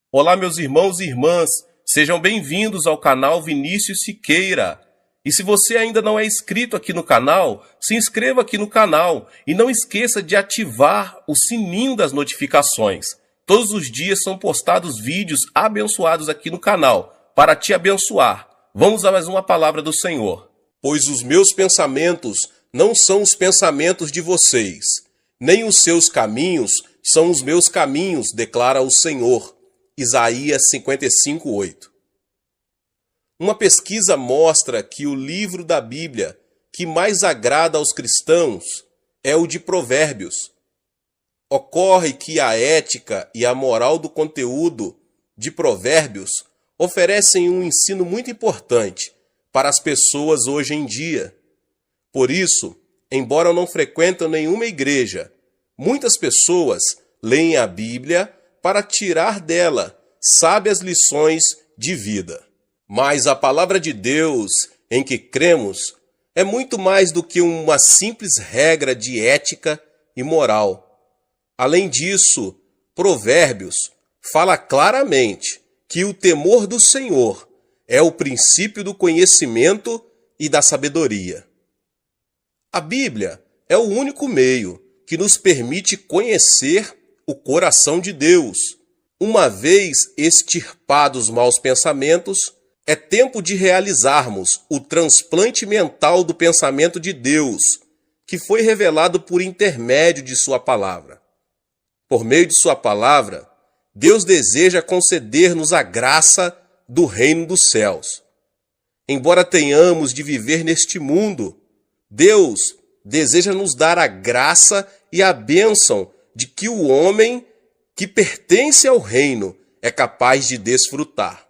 Olá, meus irmãos e irmãs, sejam bem-vindos ao canal Vinícius Siqueira. E se você ainda não é inscrito aqui no canal, se inscreva aqui no canal e não esqueça de ativar o sininho das notificações. Todos os dias são postados vídeos abençoados aqui no canal, para te abençoar. Vamos a mais uma palavra do Senhor. Pois os meus pensamentos não são os pensamentos de vocês, nem os seus caminhos são os meus caminhos, declara o Senhor. Isaías 55:8. Uma pesquisa mostra que o livro da Bíblia que mais agrada aos cristãos é o de Provérbios. Ocorre que a ética e a moral do conteúdo de Provérbios oferecem um ensino muito importante para as pessoas hoje em dia. Por isso, embora não frequentem nenhuma igreja, muitas pessoas leem a Bíblia para tirar dela sábias lições de vida. Mas a palavra de Deus em que cremos é muito mais do que uma simples regra de ética e moral. Além disso, Provérbios fala claramente que o temor do Senhor é o princípio do conhecimento e da sabedoria. A Bíblia é o único meio que nos permite conhecer o coração de Deus. Uma vez extirpados os maus pensamentos, é tempo de realizarmos o transplante mental do pensamento de Deus, que foi revelado por intermédio de sua palavra. Por meio de sua palavra, Deus deseja conceder-nos a graça do reino dos céus. Embora tenhamos de viver neste mundo, Deus deseja nos dar a graça e a bênção de que o homem que pertence ao reino é capaz de desfrutar.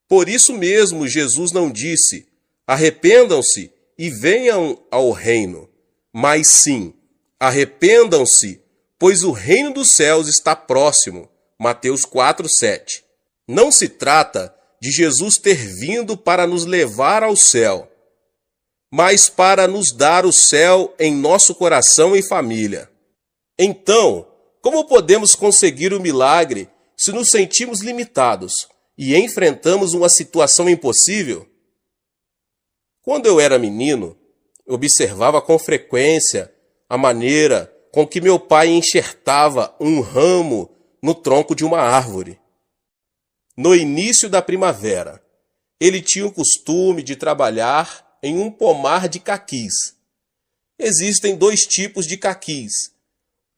Por isso mesmo Jesus não disse, arrependam-se e venham ao reino, mas sim, arrependam-se, pois o reino dos céus está próximo. Mateus 4:7. Não se trata de Jesus ter vindo para nos levar ao céu, mas para nos dar o céu em nosso coração e família. Então, como podemos conseguir o milagre se nos sentimos limitados e enfrentamos uma situação impossível? Quando eu era menino, observava com frequência a maneira com que meu pai enxertava um ramo no tronco de uma árvore. No início da primavera, ele tinha o costume de trabalhar em um pomar de caquis. Existem dois tipos de caquis,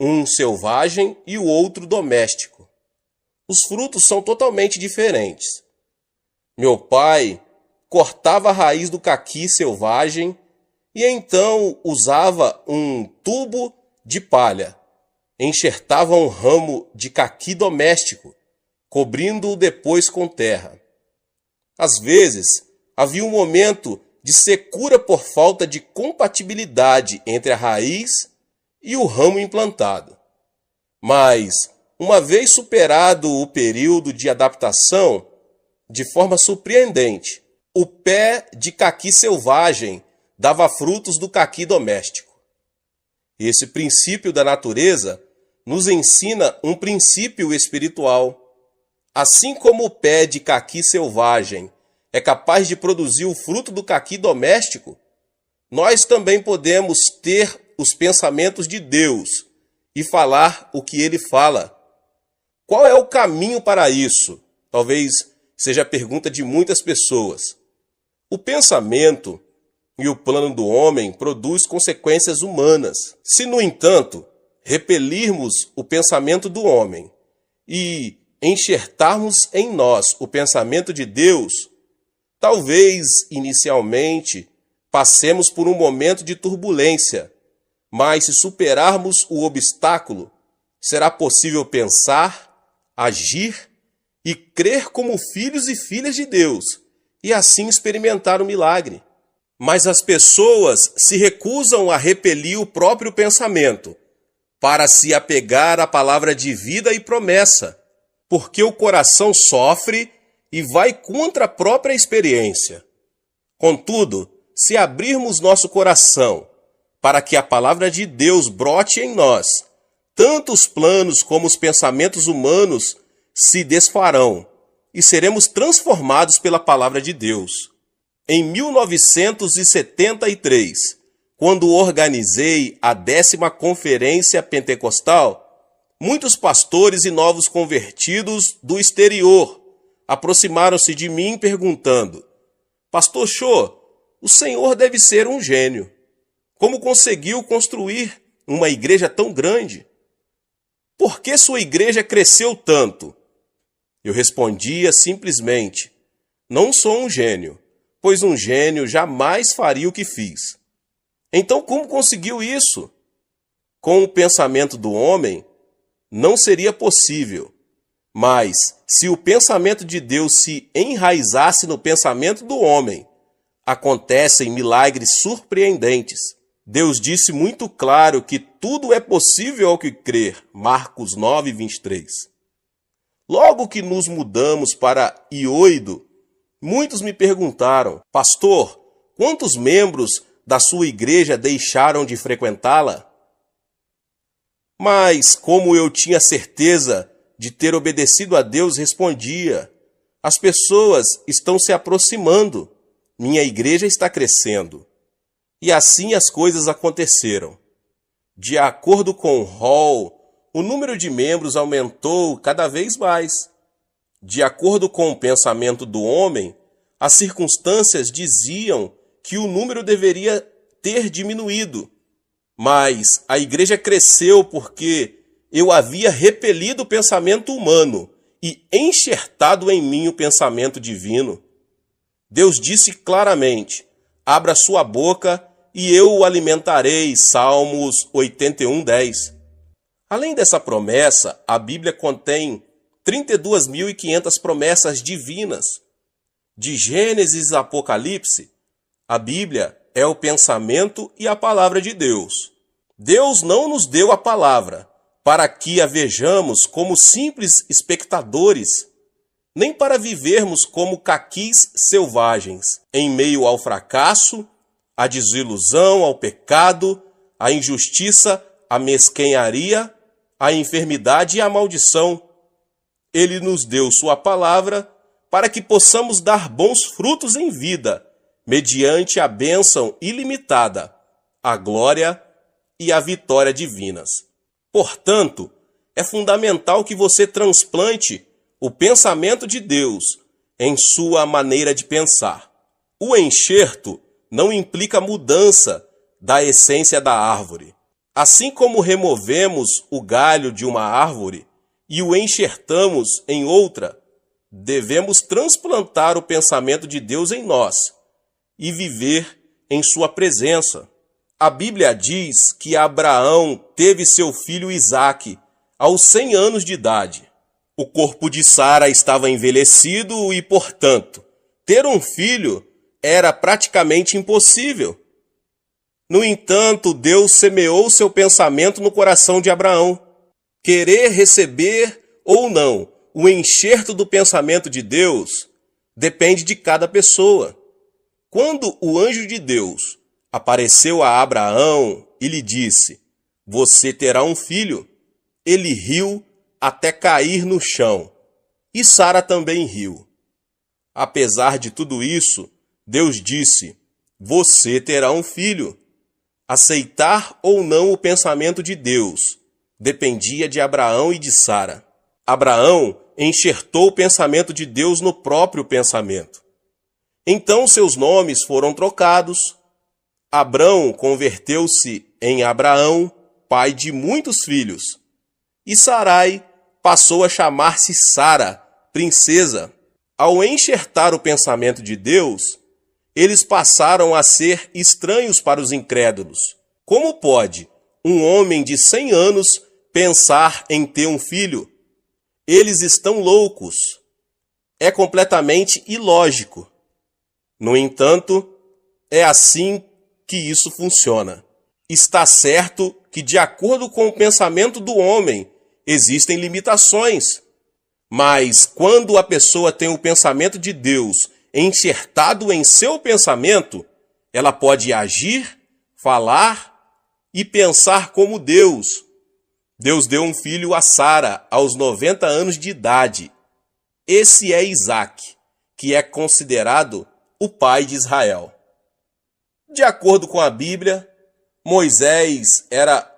um selvagem e o outro doméstico. Os frutos são totalmente diferentes. Meu pai cortava a raiz do caqui selvagem e então usava um tubo de palha. Enxertava um ramo de caqui doméstico, cobrindo-o depois com terra. Às vezes, havia um momento de secura por falta de compatibilidade entre a raiz e o ramo implantado. Mas, uma vez superado o período de adaptação, de forma surpreendente, o pé de caqui selvagem dava frutos do caqui doméstico. Esse princípio da natureza nos ensina um princípio espiritual. Assim como o pé de caqui selvagem é capaz de produzir o fruto do caqui doméstico, nós também podemos ter os pensamentos de Deus e falar o que ele fala. Qual é o caminho para isso? Talvez seja a pergunta de muitas pessoas. O pensamento e o plano do homem produz consequências humanas. Se, no entanto, repelirmos o pensamento do homem e enxertarmos em nós o pensamento de Deus, talvez, inicialmente, passemos por um momento de turbulência, mas se superarmos o obstáculo, será possível pensar, agir e crer como filhos e filhas de Deus, e assim experimentar o milagre. Mas as pessoas se recusam a repelir o próprio pensamento, para se apegar à palavra de vida e promessa, porque o coração sofre e vai contra a própria experiência. Contudo, se abrirmos nosso coração para que a palavra de Deus brote em nós, tanto os planos como os pensamentos humanos se desfarão e seremos transformados pela palavra de Deus. Em 1973, quando organizei a 10ª Conferência Pentecostal, muitos pastores e novos convertidos do exterior aproximaram-se de mim perguntando: Pastor Cho, o senhor deve ser um gênio. Como conseguiu construir uma igreja tão grande? Por que sua igreja cresceu tanto? Eu respondia simplesmente: não sou um gênio, pois um gênio jamais faria o que fiz. Então como conseguiu isso? Com o pensamento do homem, não seria possível. Mas, se o pensamento de Deus se enraizasse no pensamento do homem, acontecem milagres surpreendentes. Deus disse muito claro que tudo é possível ao que crer. Marcos 9, 23. Logo que nos mudamos para Ioido, muitos me perguntaram: Pastor, quantos membros da sua igreja deixaram de frequentá-la? Mas, como eu tinha certeza de ter obedecido a Deus, respondia: as pessoas estão se aproximando, minha igreja está crescendo. E assim as coisas aconteceram. De acordo com Hall, o número de membros aumentou cada vez mais. De acordo com o pensamento do homem, as circunstâncias diziam que o número deveria ter diminuído. Mas a igreja cresceu porque eu havia repelido o pensamento humano e enxertado em mim o pensamento divino. Deus disse claramente: abra sua boca e eu o alimentarei. Salmos 81, 10. Além dessa promessa, a Bíblia contém 32.500 promessas divinas. De Gênesis a Apocalipse, a Bíblia é o pensamento e a palavra de Deus. Deus não nos deu a palavra para que a vejamos como simples espectadores, nem para vivermos como caquis selvagens, em meio ao fracasso, à desilusão, ao pecado, à injustiça, à mesquenharia, à enfermidade e à maldição. Ele nos deu sua palavra para que possamos dar bons frutos em vida, mediante a bênção ilimitada, a glória e a vitória divinas. Portanto, é fundamental que você transplante o pensamento de Deus em sua maneira de pensar. O enxerto não implica mudança da essência da árvore. Assim como removemos o galho de uma árvore e o enxertamos em outra, devemos transplantar o pensamento de Deus em nós e viver em sua presença. A Bíblia diz que Abraão teve seu filho Isaque aos 100 anos de idade. O corpo de Sara estava envelhecido e, portanto, ter um filho era praticamente impossível. No entanto, Deus semeou seu pensamento no coração de Abraão. Querer receber ou não o enxerto do pensamento de Deus depende de cada pessoa. Quando o anjo de Deus apareceu a Abraão e lhe disse: você terá um filho, ele riu até cair no chão, e Sara também riu. Apesar de tudo isso, Deus disse: você terá um filho. Aceitar ou não o pensamento de Deus dependia de Abraão e de Sara. Abraão enxertou o pensamento de Deus no próprio pensamento. Então seus nomes foram trocados. Abrão converteu-se em Abraão, pai de muitos filhos. E Sarai passou a chamar-se Sara, princesa. Ao enxertar o pensamento de Deus, eles passaram a ser estranhos para os incrédulos. Como pode um homem de 100 anos pensar em ter um filho? Eles estão loucos. É completamente ilógico. No entanto, é assim que isso funciona. Está certo que, de acordo com o pensamento do homem, existem limitações. Mas quando a pessoa tem o pensamento de Deus enxertado em seu pensamento, ela pode agir, falar e pensar como Deus. Deus deu um filho a Sara aos 90 anos de idade. Esse é Isaque, que é considerado o pai de Israel. De acordo com a Bíblia, Moisés era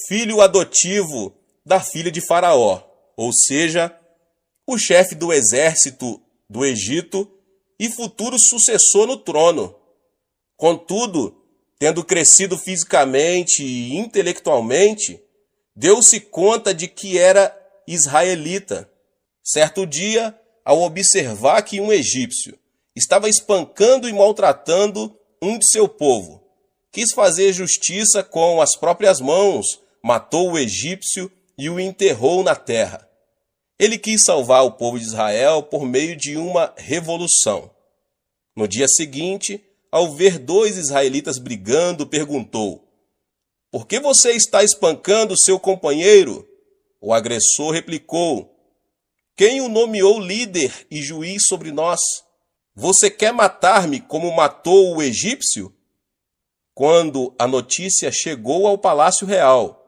filho adotivo da filha de Faraó, ou seja, o chefe do exército do Egito e futuro sucessor no trono. Contudo, tendo crescido fisicamente e intelectualmente, deu-se conta de que era israelita. Certo dia, ao observar que um egípcio estava espancando e maltratando um de seu povo, quis fazer justiça com as próprias mãos, matou o egípcio e o enterrou na terra. Ele quis salvar o povo de Israel por meio de uma revolução. No dia seguinte, ao ver dois israelitas brigando, perguntou: "Por que você está espancando seu companheiro?" O agressor replicou: "Quem o nomeou líder e juiz sobre nós? Você quer matar-me como matou o egípcio?" Quando a notícia chegou ao palácio real,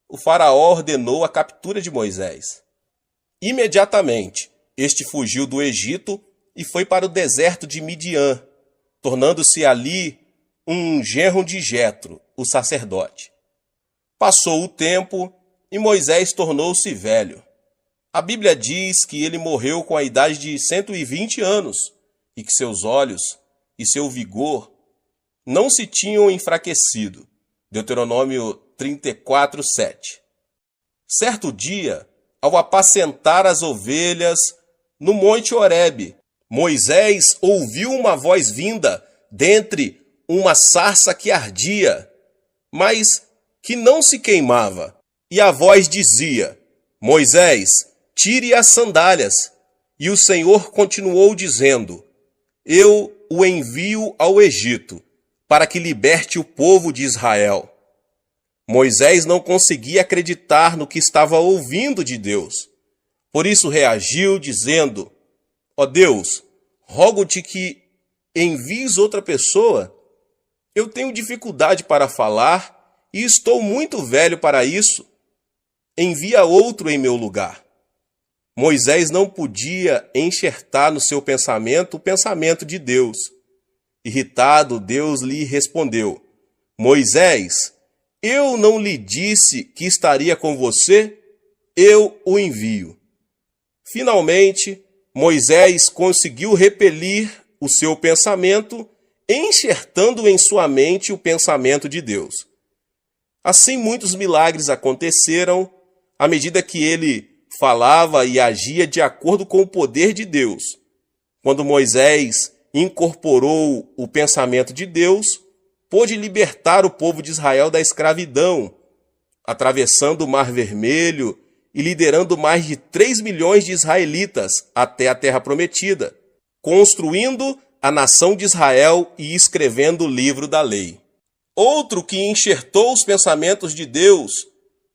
o faraó ordenou a captura de Moisés. Imediatamente, este fugiu do Egito e foi para o deserto de Midian, tornando-se ali um genro de Jetro, o sacerdote. Passou o tempo e Moisés tornou-se velho. A Bíblia diz que ele morreu com a idade de 120 anos e que seus olhos e seu vigor não se tinham enfraquecido. Deuteronômio 34:7. Certo dia, ao apacentar as ovelhas no Monte Horebe, Moisés ouviu uma voz vinda dentre uma sarça que ardia, mas que não se queimava. E a voz dizia: "Moisés, tire as sandálias." E o Senhor continuou dizendo: "Eu o envio ao Egito, para que liberte o povo de Israel." Moisés não conseguia acreditar no que estava ouvindo de Deus. Por isso reagiu dizendo: "Ó Deus, rogo-te que envies outra pessoa. Eu tenho dificuldade para falar e estou muito velho para isso. Envia outro em meu lugar." Moisés não podia enxertar no seu pensamento o pensamento de Deus. Irritado, Deus lhe respondeu: "Moisés, eu não lhe disse que estaria com você? Eu o envio." Finalmente, Moisés conseguiu repelir o seu pensamento, enxertando em sua mente o pensamento de Deus. Assim, muitos milagres aconteceram à medida que ele falava e agia de acordo com o poder de Deus. Quando Moisés incorporou o pensamento de Deus, pôde libertar o povo de Israel da escravidão, atravessando o Mar Vermelho e liderando mais de 3 milhões de israelitas até a Terra Prometida, construindo a nação de Israel e escrevendo o livro da lei. Outro que enxertou os pensamentos de Deus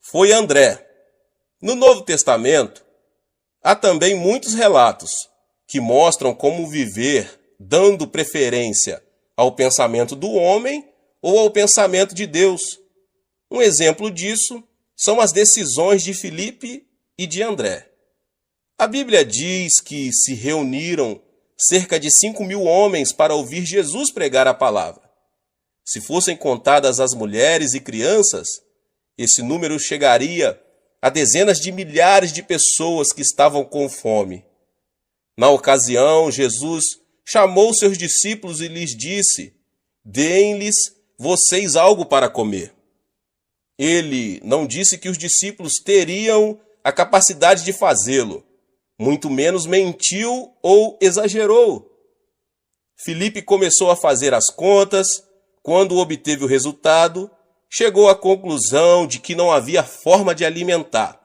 foi André. No Novo Testamento, há também muitos relatos que mostram como viver dando preferência ao pensamento do homem ou ao pensamento de Deus. Um exemplo disso são as decisões de Filipe e de André. A Bíblia diz que se reuniram cerca de 5.000 homens para ouvir Jesus pregar a palavra. Se fossem contadas as mulheres e crianças, esse número chegaria a dezenas de milhares de pessoas que estavam com fome. Na ocasião, Jesus chamou seus discípulos e lhes disse: "Deem-lhes vocês algo para comer." Ele não disse que os discípulos teriam a capacidade de fazê-lo, muito menos mentiu ou exagerou. Filipe começou a fazer as contas. Quando obteve o resultado, chegou à conclusão de que não havia forma de alimentar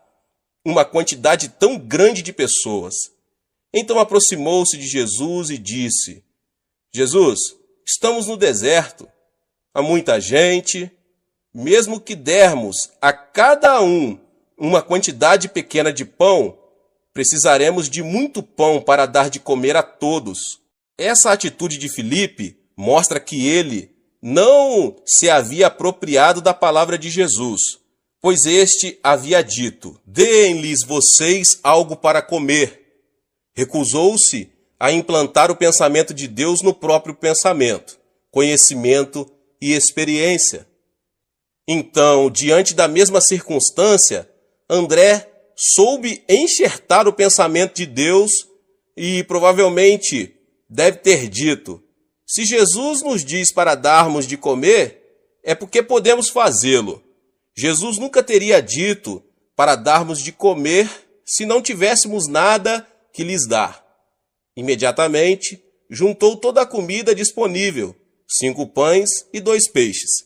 uma quantidade tão grande de pessoas. Então aproximou-se de Jesus e disse: "Jesus, estamos no deserto, há muita gente. Mesmo que dermos a cada um uma quantidade pequena de pão, precisaremos de muito pão para dar de comer a todos." Essa atitude de Filipe mostra que ele não se havia apropriado da palavra de Jesus, Pois este havia dito: deem-lhes vocês algo para comer. Recusou-se a implantar o pensamento de Deus no próprio pensamento, conhecimento e experiência. Então, diante da mesma circunstância, André soube enxertar o pensamento de Deus e provavelmente deve ter dito: se Jesus nos diz para darmos de comer, é porque podemos fazê-lo. Jesus nunca teria dito para darmos de comer se não tivéssemos nada que lhes dar. Imediatamente, juntou toda a comida disponível, 5 pães e 2 peixes.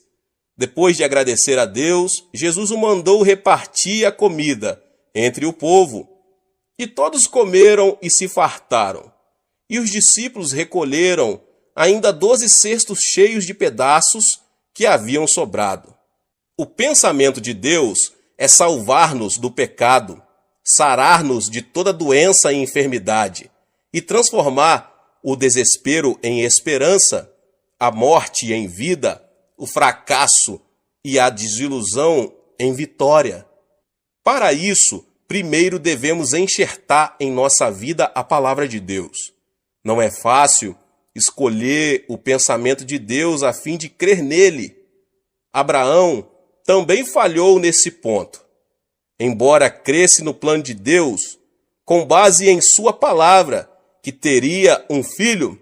Depois de agradecer a Deus, Jesus o mandou repartir a comida entre o povo. E todos comeram e se fartaram. E os discípulos recolheram ainda 12 cestos cheios de pedaços que haviam sobrado. O pensamento de Deus é salvar-nos do pecado, sarar-nos de toda doença e enfermidade e transformar o desespero em esperança, a morte em vida, o fracasso e a desilusão em vitória. Para isso, primeiro devemos enxertar em nossa vida a palavra de Deus. Não é fácil escolher o pensamento de Deus a fim de crer nele. Abraão também falhou nesse ponto. Embora cresce no plano de Deus, com base em sua palavra, que teria um filho,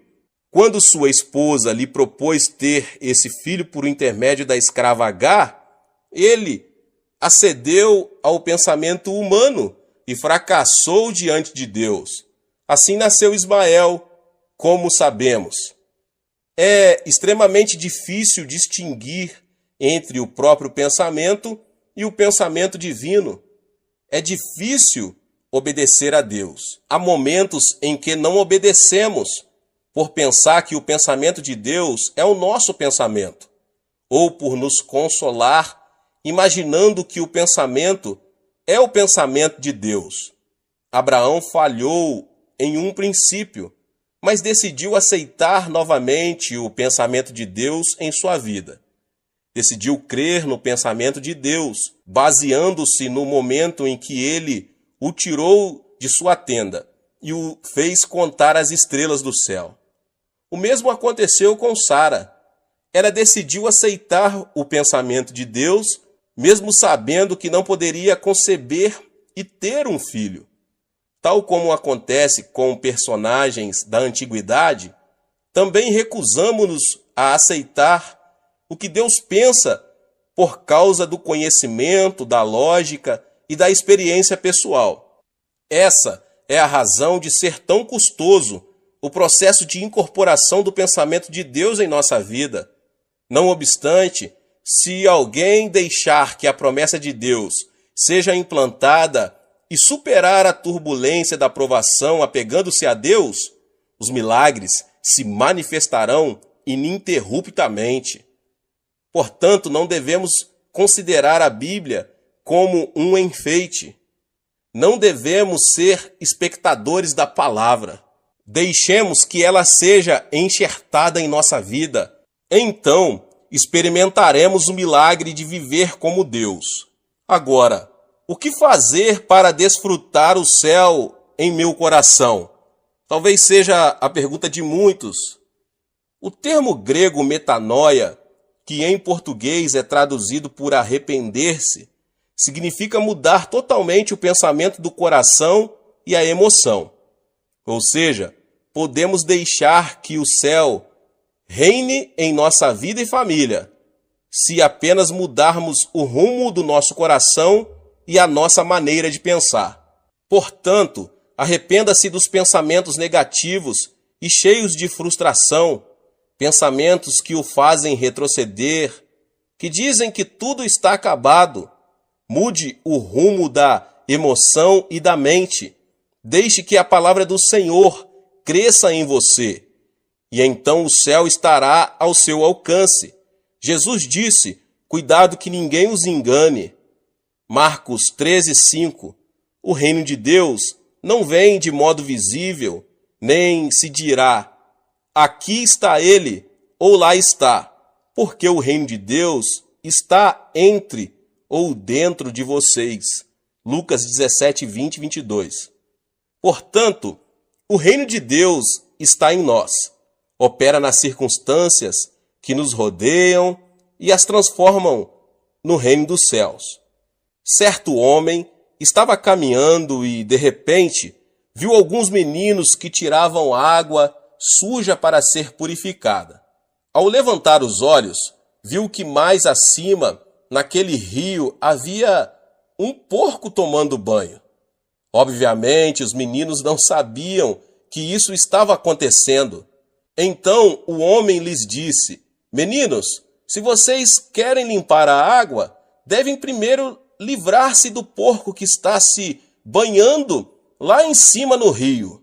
quando sua esposa lhe propôs ter esse filho por intermédio da escrava Agar, ele acedeu ao pensamento humano e fracassou diante de Deus. Assim nasceu Ismael, como sabemos. É extremamente difícil distinguir entre o próprio pensamento e o pensamento divino. É difícil obedecer a Deus. Há momentos em que não obedecemos por pensar que o pensamento de Deus é o nosso pensamento, ou por nos consolar imaginando que o pensamento é o pensamento de Deus. Abraão falhou em um princípio, mas decidiu aceitar novamente o pensamento de Deus em sua vida. Decidiu crer no pensamento de Deus, baseando-se no momento em que ele o tirou de sua tenda e o fez contar as estrelas do céu. O mesmo aconteceu com Sara. Ela decidiu aceitar o pensamento de Deus, mesmo sabendo que não poderia conceber e ter um filho. Tal como acontece com personagens da antiguidade, também recusamos-nos a aceitar o que Deus pensa por causa do conhecimento, da lógica e da experiência pessoal. Essa é a razão de ser tão custoso o processo de incorporação do pensamento de Deus em nossa vida. Não obstante, se alguém deixar que a promessa de Deus seja implantada e superar a turbulência da provação apegando-se a Deus, os milagres se manifestarão ininterruptamente. Portanto, não devemos considerar a Bíblia como um enfeite. Não devemos ser espectadores da palavra. Deixemos que ela seja enxertada em nossa vida. Então, experimentaremos o milagre de viver como Deus. Agora, o que fazer para desfrutar o céu em meu coração? Talvez seja a pergunta de muitos. O termo grego metanoia, que em português é traduzido por arrepender-se, significa mudar totalmente o pensamento do coração e a emoção. Ou seja, podemos deixar que o céu reine em nossa vida e família, se apenas mudarmos o rumo do nosso coração e a nossa maneira de pensar. Portanto, arrependa-se dos pensamentos negativos e cheios de frustração, pensamentos que o fazem retroceder, que dizem que tudo está acabado. Mude o rumo da emoção e da mente. Deixe que a palavra do Senhor cresça em você, e então o céu estará ao seu alcance. Jesus disse: cuidado que ninguém os engane. Marcos 13:5. O reino de Deus não vem de modo visível, nem se dirá: aqui está ele, ou lá está, porque o reino de Deus está entre ou dentro de vocês. Lucas 17, 20 e 22. Portanto, o reino de Deus está em nós. Opera nas circunstâncias que nos rodeiam e as transformam no reino dos céus. Certo homem estava caminhando e, de repente, viu alguns meninos que tiravam água suja para ser purificada. Ao levantar os olhos, viu que mais acima, naquele rio, havia um porco tomando banho. Obviamente, os meninos não sabiam que isso estava acontecendo. Então o homem lhes disse: Meninos, se vocês querem limpar a água, devem primeiro livrar-se do porco que está se banhando lá em cima no rio.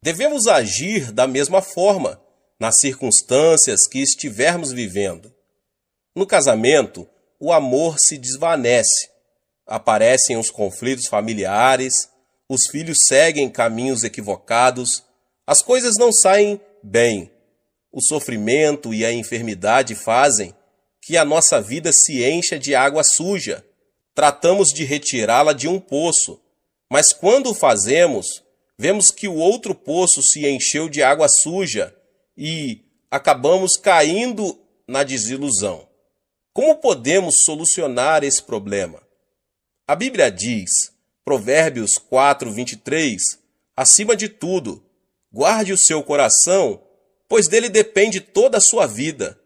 Devemos agir da mesma forma nas circunstâncias que estivermos vivendo. No casamento, o amor se desvanece, aparecem os conflitos familiares, os filhos seguem caminhos equivocados, as coisas não saem bem. O sofrimento e a enfermidade fazem que a nossa vida se encha de água suja. Tratamos de retirá-la de um poço, mas quando o fazemos, vemos que o outro poço se encheu de água suja e acabamos caindo na desilusão. Como podemos solucionar esse problema? A Bíblia diz, Provérbios 4, 23, acima de tudo, guarde o seu coração, pois dele depende toda a sua vida.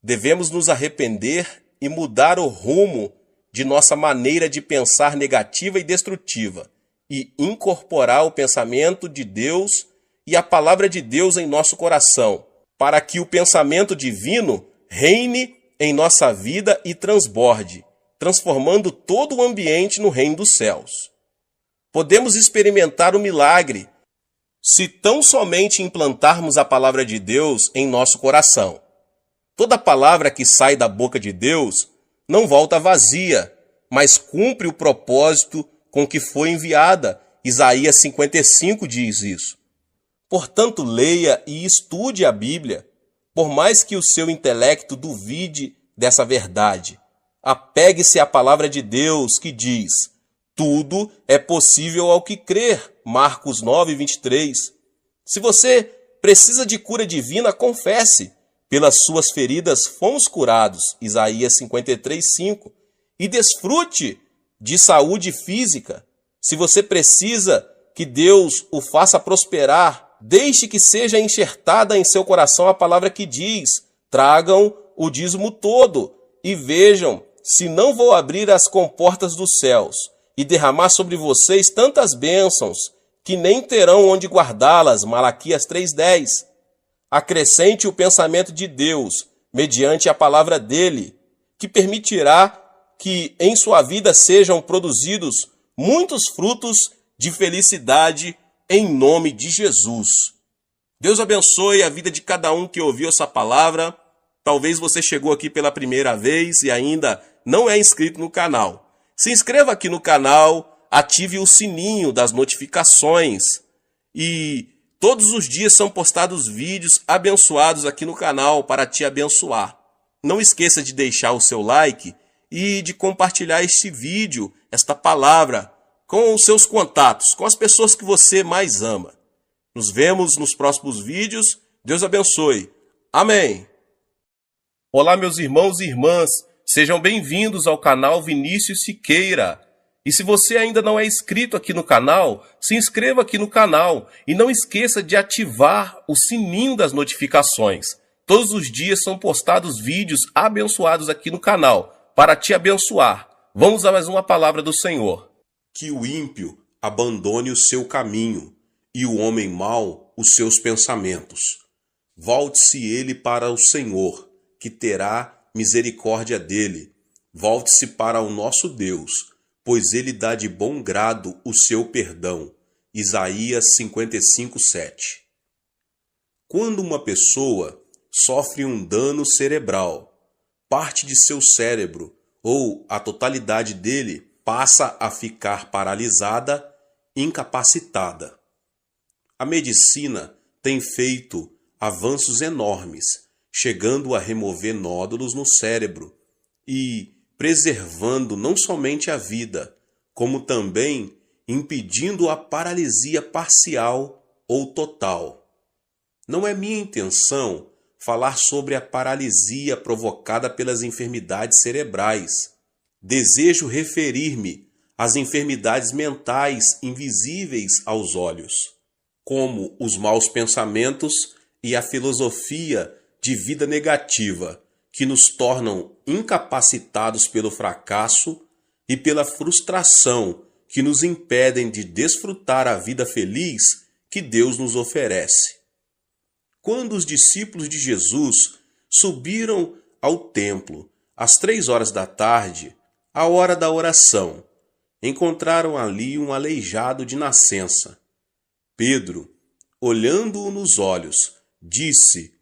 Devemos nos arrepender e mudar o rumo de nossa maneira de pensar negativa e destrutiva e incorporar o pensamento de Deus e a palavra de Deus em nosso coração, para que o pensamento divino reine em nossa vida e transborde, transformando todo o ambiente no reino dos céus. Podemos experimentar o milagre se tão somente implantarmos a palavra de Deus em nosso coração. Toda palavra que sai da boca de Deus não volta vazia, mas cumpre o propósito com que foi enviada. Isaías 55 diz isso. Portanto, leia e estude a Bíblia, por mais que o seu intelecto duvide dessa verdade. Apegue-se à palavra de Deus que diz: tudo é possível ao que crer. Marcos 9, 23. Se você precisa de cura divina, confesse. Pelas suas feridas fomos curados. Isaías 53, 5. E desfrute de saúde física. Se você precisa que Deus o faça prosperar, deixe que seja enxertada em seu coração a palavra que diz: tragam o dízimo todo e vejam se não vou abrir as comportas dos céus e derramar sobre vocês tantas bênçãos que nem terão onde guardá-las. Malaquias 3:10. Acrescente o pensamento de Deus mediante a palavra dele, que permitirá que em sua vida sejam produzidos muitos frutos de felicidade em nome de Jesus. Deus abençoe a vida de cada um que ouviu essa palavra. Talvez você chegou aqui pela primeira vez e ainda não é inscrito no canal. Se inscreva aqui no canal, ative o sininho das notificações e todos os dias são postados vídeos abençoados aqui no canal para te abençoar. Não esqueça de deixar o seu like e de compartilhar este vídeo, esta palavra, com os seus contatos, com as pessoas que você mais ama. Nos vemos nos próximos vídeos. Deus abençoe. Amém. Olá, meus irmãos e irmãs. Sejam bem-vindos ao canal Vinícius Siqueira. E se você ainda não é inscrito aqui no canal, se inscreva aqui no canal e não esqueça de ativar o sininho das notificações. Todos os dias são postados vídeos abençoados aqui no canal para te abençoar. Vamos a mais uma palavra do Senhor. Que o ímpio abandone o seu caminho e o homem mau os seus pensamentos. Volte-se ele para o Senhor, que terá misericórdia dele. Volte-se para o nosso Deus, pois ele dá de bom grado o seu perdão. Isaías 55, 7. Quando uma pessoa sofre um dano cerebral, parte de seu cérebro ou a totalidade dele passa a ficar paralisada, incapacitada. A medicina tem feito avanços enormes, chegando a remover nódulos no cérebro e preservando não somente a vida, como também impedindo a paralisia parcial ou total. Não é minha intenção falar sobre a paralisia provocada pelas enfermidades cerebrais. Desejo referir-me às enfermidades mentais invisíveis aos olhos, como os maus pensamentos e a filosofia de vida negativa, que nos tornam incapacitados pelo fracasso e pela frustração, que nos impedem de desfrutar a vida feliz que Deus nos oferece. Quando os discípulos de Jesus subiram ao templo às 3 horas da tarde, a hora da oração, encontraram ali um aleijado de nascença. Pedro, olhando-o nos olhos, disse: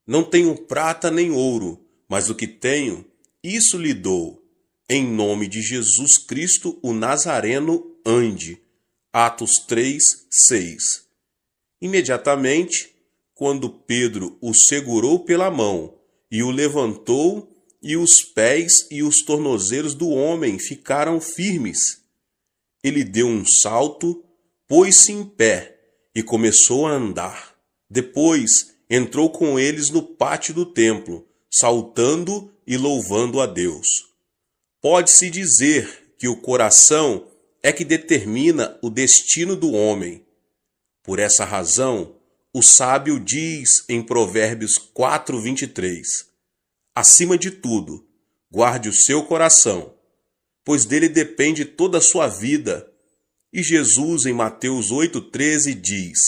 "Não tenho prata nem ouro, mas o que tenho, isso lhe dou. Em nome de Jesus Cristo, o Nazareno, ande." Atos 3:6. Imediatamente, quando Pedro o segurou pela mão e o levantou, e os pés e os tornozelos do homem ficaram firmes. Ele deu um salto, pôs-se em pé e começou a andar. Depois entrou com eles no pátio do templo, saltando e louvando a Deus. Pode-se dizer que o coração é que determina o destino do homem. Por essa razão, o sábio diz em Provérbios 4:23, acima de tudo, guarde o seu coração, pois dele depende toda a sua vida. E Jesus, em Mateus 8:13, diz,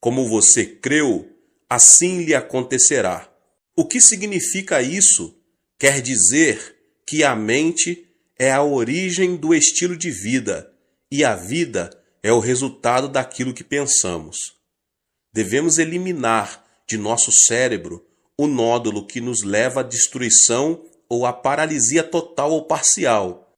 como você creu, assim lhe acontecerá. O que significa isso? Quer dizer que a mente é a origem do estilo de vida e a vida é o resultado daquilo que pensamos. Devemos eliminar de nosso cérebro o nódulo que nos leva à destruição ou à paralisia total ou parcial.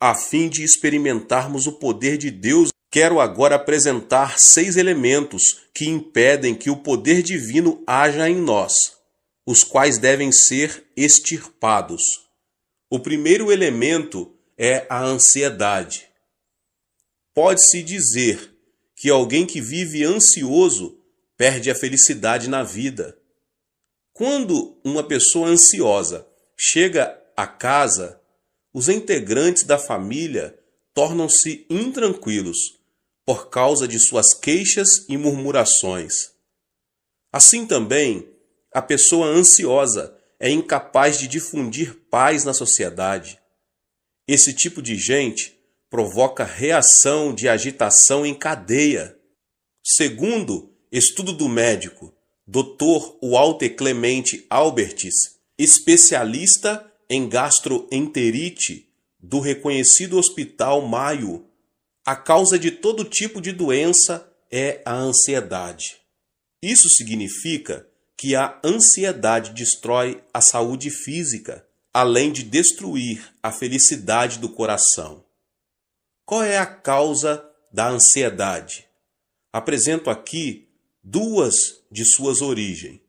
A fim de experimentarmos o poder de Deus, quero agora apresentar 6 elementos que impedem que o poder divino haja em nós, os quais devem ser extirpados. O primeiro elemento é a ansiedade. Pode-se dizer que alguém que vive ansioso perde a felicidade na vida. Quando uma pessoa ansiosa chega a casa, os integrantes da família tornam-se intranquilos por causa de suas queixas e murmurações. Assim também, a pessoa ansiosa é incapaz de difundir paz na sociedade. Esse tipo de gente provoca reação de agitação em cadeia. Segundo estudo do médico Dr. Walter Clemente Albertis, especialista em gastroenterite do reconhecido Hospital Mayo, a causa de todo tipo de doença é a ansiedade. Isso significa que a ansiedade destrói a saúde física, além de destruir a felicidade do coração. Qual é a causa da ansiedade? Apresento aqui 2 de suas origens.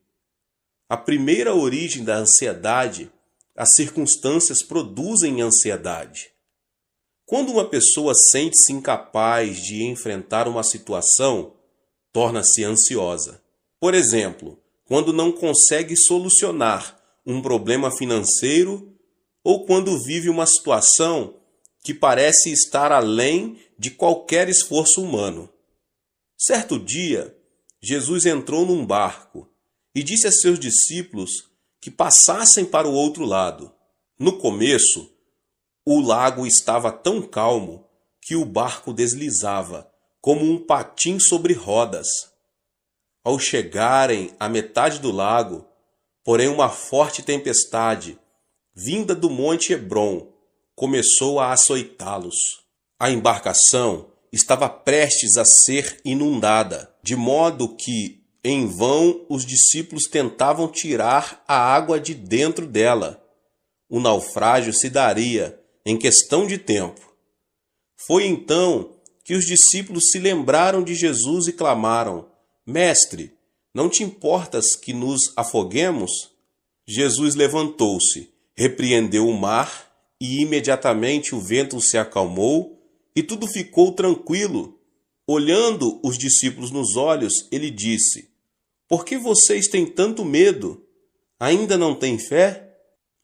A primeira origem da ansiedade, as circunstâncias produzem ansiedade. Quando uma pessoa sente-se incapaz de enfrentar uma situação, torna-se ansiosa. Por exemplo, quando não consegue solucionar um problema financeiro ou quando vive uma situação que parece estar além de qualquer esforço humano. Certo dia, Jesus entrou num barco e disse a seus discípulos que passassem para o outro lado. No começo, o lago estava tão calmo que o barco deslizava, como um patim sobre rodas. Ao chegarem à metade do lago, porém uma forte tempestade, vinda do Monte Hebron, começou a açoitá-los. A embarcação estava prestes a ser inundada, de modo que, em vão, os discípulos tentavam tirar a água de dentro dela. O naufrágio se daria em questão de tempo. Foi então que os discípulos se lembraram de Jesus e clamaram: Mestre, não te importas que nos afoguemos? Jesus levantou-se Repreendeu o mar, e imediatamente o vento se acalmou, e tudo ficou tranquilo. Olhando os discípulos nos olhos, ele disse: Por que vocês têm tanto medo? Ainda não têm fé?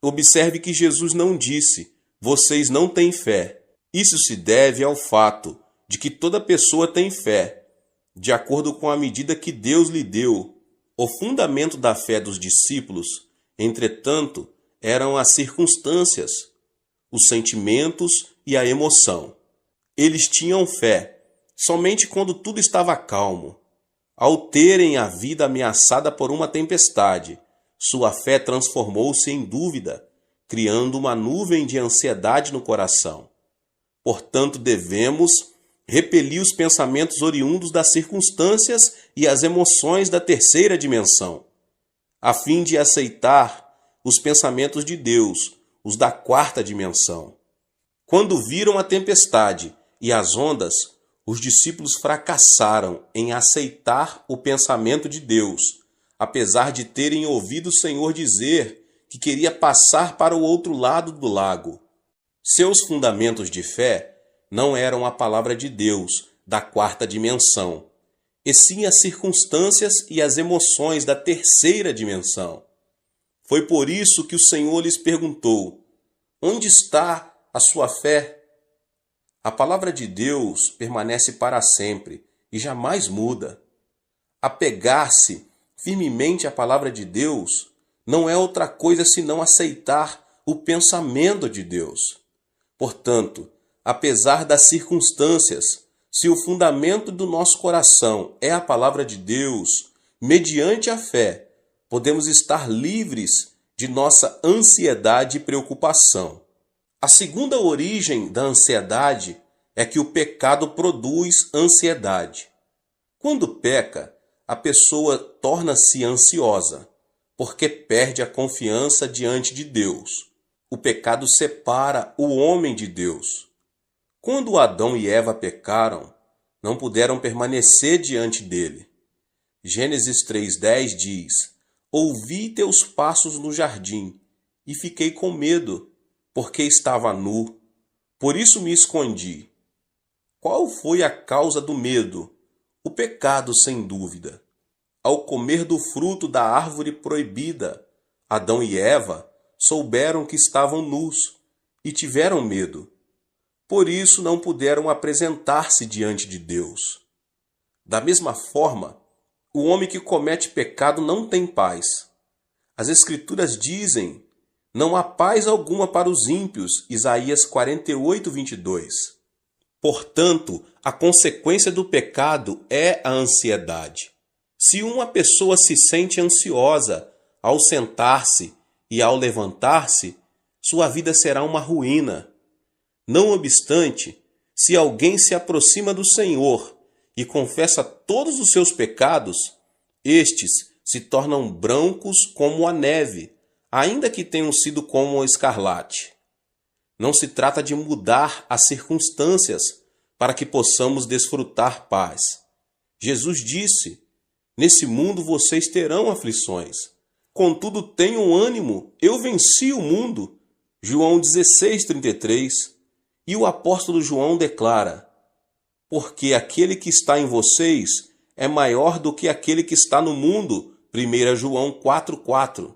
Observe que Jesus não disse: Vocês não têm fé. Isso se deve ao fato de que toda pessoa tem fé, de acordo com a medida que Deus lhe deu. O fundamento da fé dos discípulos, entretanto, eram as circunstâncias, os sentimentos e a emoção. Eles tinham fé somente quando tudo estava calmo. Ao terem a vida ameaçada por uma tempestade, sua fé transformou-se em dúvida, criando uma nuvem de ansiedade no coração. Portanto, devemos repelir os pensamentos oriundos das circunstâncias e as emoções da terceira dimensão, a fim de aceitar os pensamentos de Deus, os da quarta dimensão. Quando viram a tempestade e as ondas, os discípulos fracassaram em aceitar o pensamento de Deus, apesar de terem ouvido o Senhor dizer que queria passar para o outro lado do lago. Seus fundamentos de fé não eram a palavra de Deus da quarta dimensão, e sim as circunstâncias e as emoções da terceira dimensão. Foi por isso que o Senhor lhes perguntou: Onde está a sua fé? A palavra de Deus permanece para sempre e jamais muda. Apegar-se firmemente à palavra de Deus não é outra coisa senão aceitar o pensamento de Deus. Portanto, apesar das circunstâncias, se o fundamento do nosso coração é a palavra de Deus, mediante a fé, podemos estar livres de nossa ansiedade e preocupação. A segunda origem da ansiedade é que o pecado produz ansiedade. Quando peca, a pessoa torna-se ansiosa, porque perde a confiança diante de Deus. O pecado separa o homem de Deus. Quando Adão e Eva pecaram, não puderam permanecer diante dele. Gênesis 3:10 diz: Ouvi teus passos no jardim, e fiquei com medo, porque estava nu. Por isso me escondi. Qual foi a causa do medo? O pecado, sem dúvida. Ao comer do fruto da árvore proibida, Adão e Eva souberam que estavam nus e tiveram medo. Por isso não puderam apresentar-se diante de Deus. Da mesma forma, o homem que comete pecado não tem paz. As Escrituras dizem: Não há paz alguma para os ímpios. Isaías 48:22. Portanto, a consequência do pecado é a ansiedade. Se uma pessoa se sente ansiosa ao sentar-se e ao levantar-se, sua vida será uma ruína. Não obstante, se alguém se aproxima do Senhor e confessa todos os seus pecados, estes se tornam brancos como a neve, ainda que tenham sido como o escarlate. Não se trata de mudar as circunstâncias para que possamos desfrutar paz. Jesus disse: Nesse mundo vocês terão aflições. Contudo, tenham ânimo, eu venci o mundo. João 16:33. E o apóstolo João declara: Porque aquele que está em vocês é maior do que aquele que está no mundo. 1 João 4:4.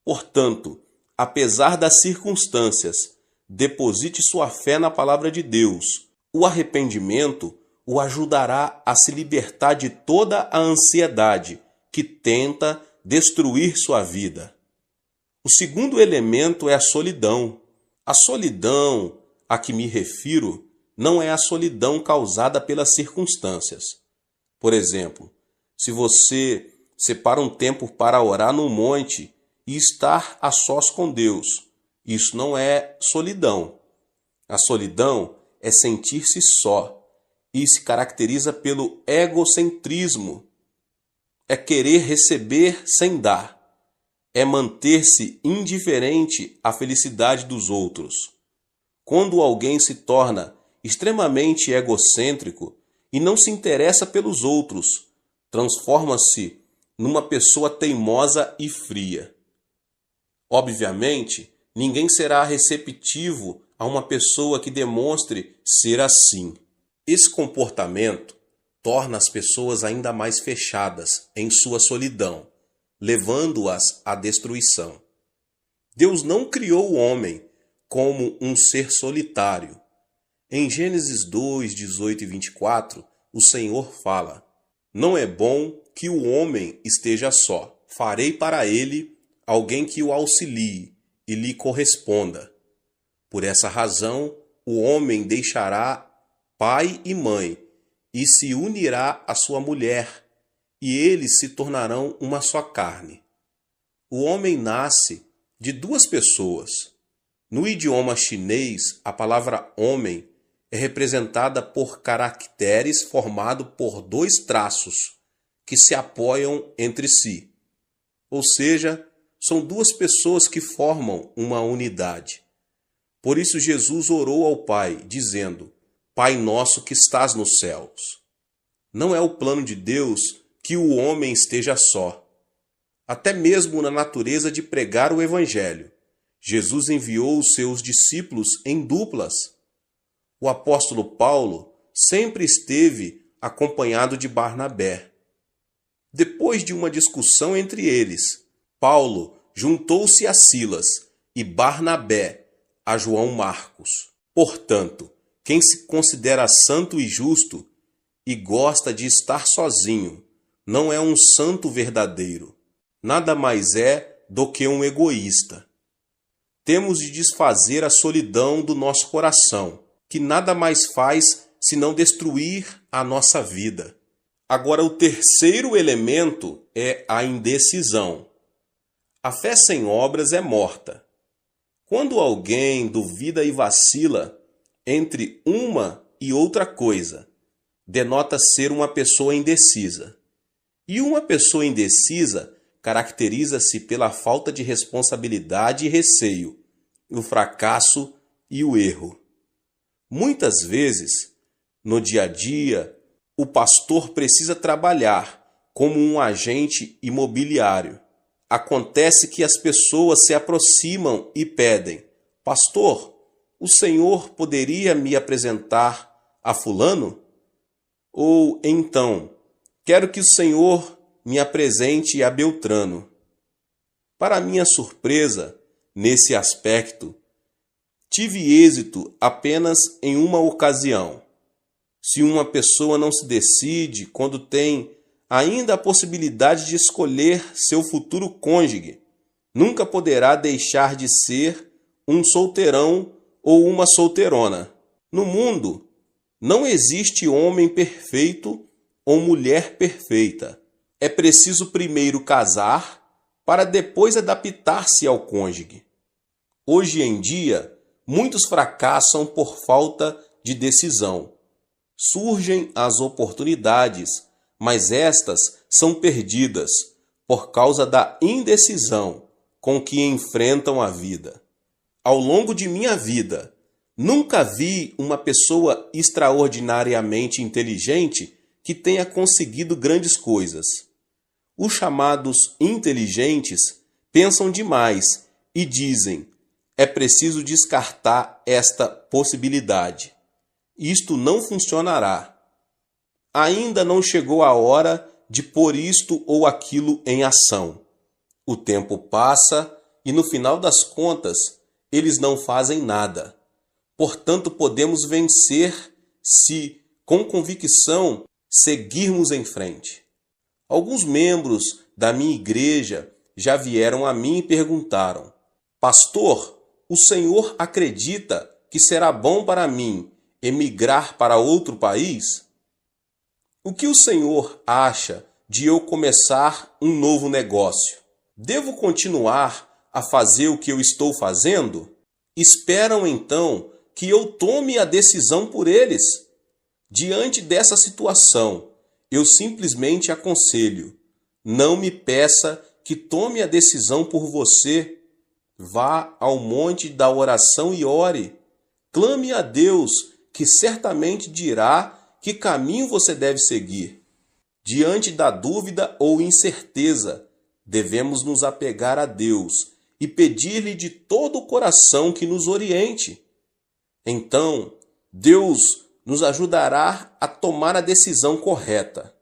Portanto, apesar das circunstâncias, deposite sua fé na palavra de Deus. O arrependimento o ajudará a se libertar de toda a ansiedade que tenta destruir sua vida. O segundo elemento é a solidão. A solidão a que me refiro não é a solidão causada pelas circunstâncias. Por exemplo, se você separa um tempo para orar no monte e estar a sós com Deus, isso não é solidão. A solidão é sentir-se só e se caracteriza pelo egocentrismo. É querer receber sem dar. É manter-se indiferente à felicidade dos outros. Quando alguém se torna extremamente egocêntrico e não se interessa pelos outros, transforma-se numa pessoa teimosa e fria. Obviamente, Ninguém será receptivo a uma pessoa que demonstre ser assim. Esse comportamento torna as pessoas ainda mais fechadas em sua solidão, levando-as à destruição. Deus não criou o homem como um ser solitário. Em Gênesis 2, 18 e 24, o Senhor fala: Não é bom que o homem esteja só. Farei para ele alguém que o auxilie e lhe corresponda. Por essa razão, o homem deixará pai e mãe e se unirá à sua mulher, e eles se tornarão uma só carne. O homem nasce de duas pessoas. No idioma chinês, a palavra homem é representada por caracteres formados por dois traços que se apoiam entre si. Ou seja, são duas pessoas que formam uma unidade. Por isso Jesus orou ao Pai, dizendo: Pai nosso que estás nos céus. Não é o plano de Deus que o homem esteja só. Até mesmo na natureza de pregar o Evangelho, Jesus enviou os seus discípulos em duplas. O apóstolo Paulo sempre esteve acompanhado de Barnabé. Depois de uma discussão entre eles, Paulo juntou-se a Silas e Barnabé a João Marcos. Portanto, quem se considera santo e justo e gosta de estar sozinho, não é um santo verdadeiro. Nada mais é do que um egoísta. Temos de desfazer a solidão do nosso coração, que nada mais faz senão destruir a nossa vida. Agora, o terceiro elemento é a indecisão. A fé sem obras é morta. Quando alguém duvida e vacila entre uma e outra coisa, denota ser uma pessoa indecisa. E uma pessoa indecisa caracteriza-se pela falta de responsabilidade e receio, o fracasso e o erro. Muitas vezes, no dia a dia, o pastor precisa trabalhar como um agente imobiliário. Acontece que as pessoas se aproximam e pedem: Pastor, o senhor poderia me apresentar a fulano? Ou então, quero que o senhor me apresente a Beltrano. Para minha surpresa, nesse aspecto, tive êxito apenas em uma ocasião. Se uma pessoa não se decide quando tem ainda a possibilidade de escolher seu futuro cônjuge, nunca poderá deixar de ser um solteirão ou uma solteirona. No mundo, não existe homem perfeito ou mulher perfeita. É preciso primeiro casar para depois adaptar-se ao cônjuge. Hoje em dia, muitos fracassam por falta de decisão. Surgem as oportunidades, mas estas são perdidas por causa da indecisão com que enfrentam a vida. Ao longo de minha vida, nunca vi uma pessoa extraordinariamente inteligente que tenha conseguido grandes coisas. Os chamados inteligentes pensam demais e dizem: é preciso descartar esta possibilidade. Isto não funcionará. Ainda não chegou a hora de pôr isto ou aquilo em ação. O tempo passa e, no final das contas, eles não fazem nada. Portanto, podemos vencer se, com convicção, seguirmos em frente. Alguns membros da minha igreja já vieram a mim e perguntaram: Pastor, o senhor acredita que será bom para mim emigrar para outro país? O que o senhor acha de eu começar um novo negócio? Devo continuar a fazer o que eu estou fazendo? Esperam então que eu tome a decisão por eles? Diante dessa situação, eu simplesmente aconselho: não me peça que tome a decisão por você. Vá ao monte da oração e ore. Clame a Deus, que certamente dirá que caminho você deve seguir. Diante da dúvida ou incerteza, devemos nos apegar a Deus e pedir-lhe de todo o coração que nos oriente. Então, Deus nos ajudará a tomar a decisão correta.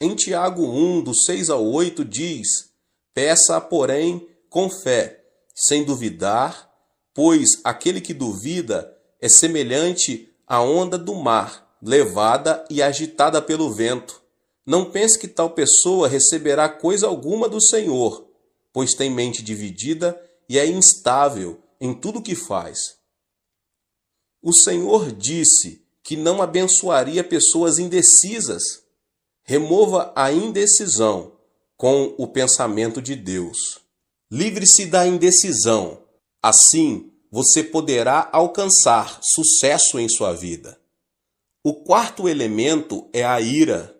Em Tiago 1, do 6 ao 8, diz: peça, porém, com fé, sem duvidar, pois aquele que duvida é semelhante à onda do mar, levada e agitada pelo vento. Não pense que tal pessoa receberá coisa alguma do Senhor, pois tem mente dividida e é instável em tudo o que faz. O Senhor disse que não abençoaria pessoas indecisas. Remova a indecisão com o pensamento de Deus. Livre-se da indecisão. Assim, você poderá alcançar sucesso em sua vida. O quarto elemento é a ira.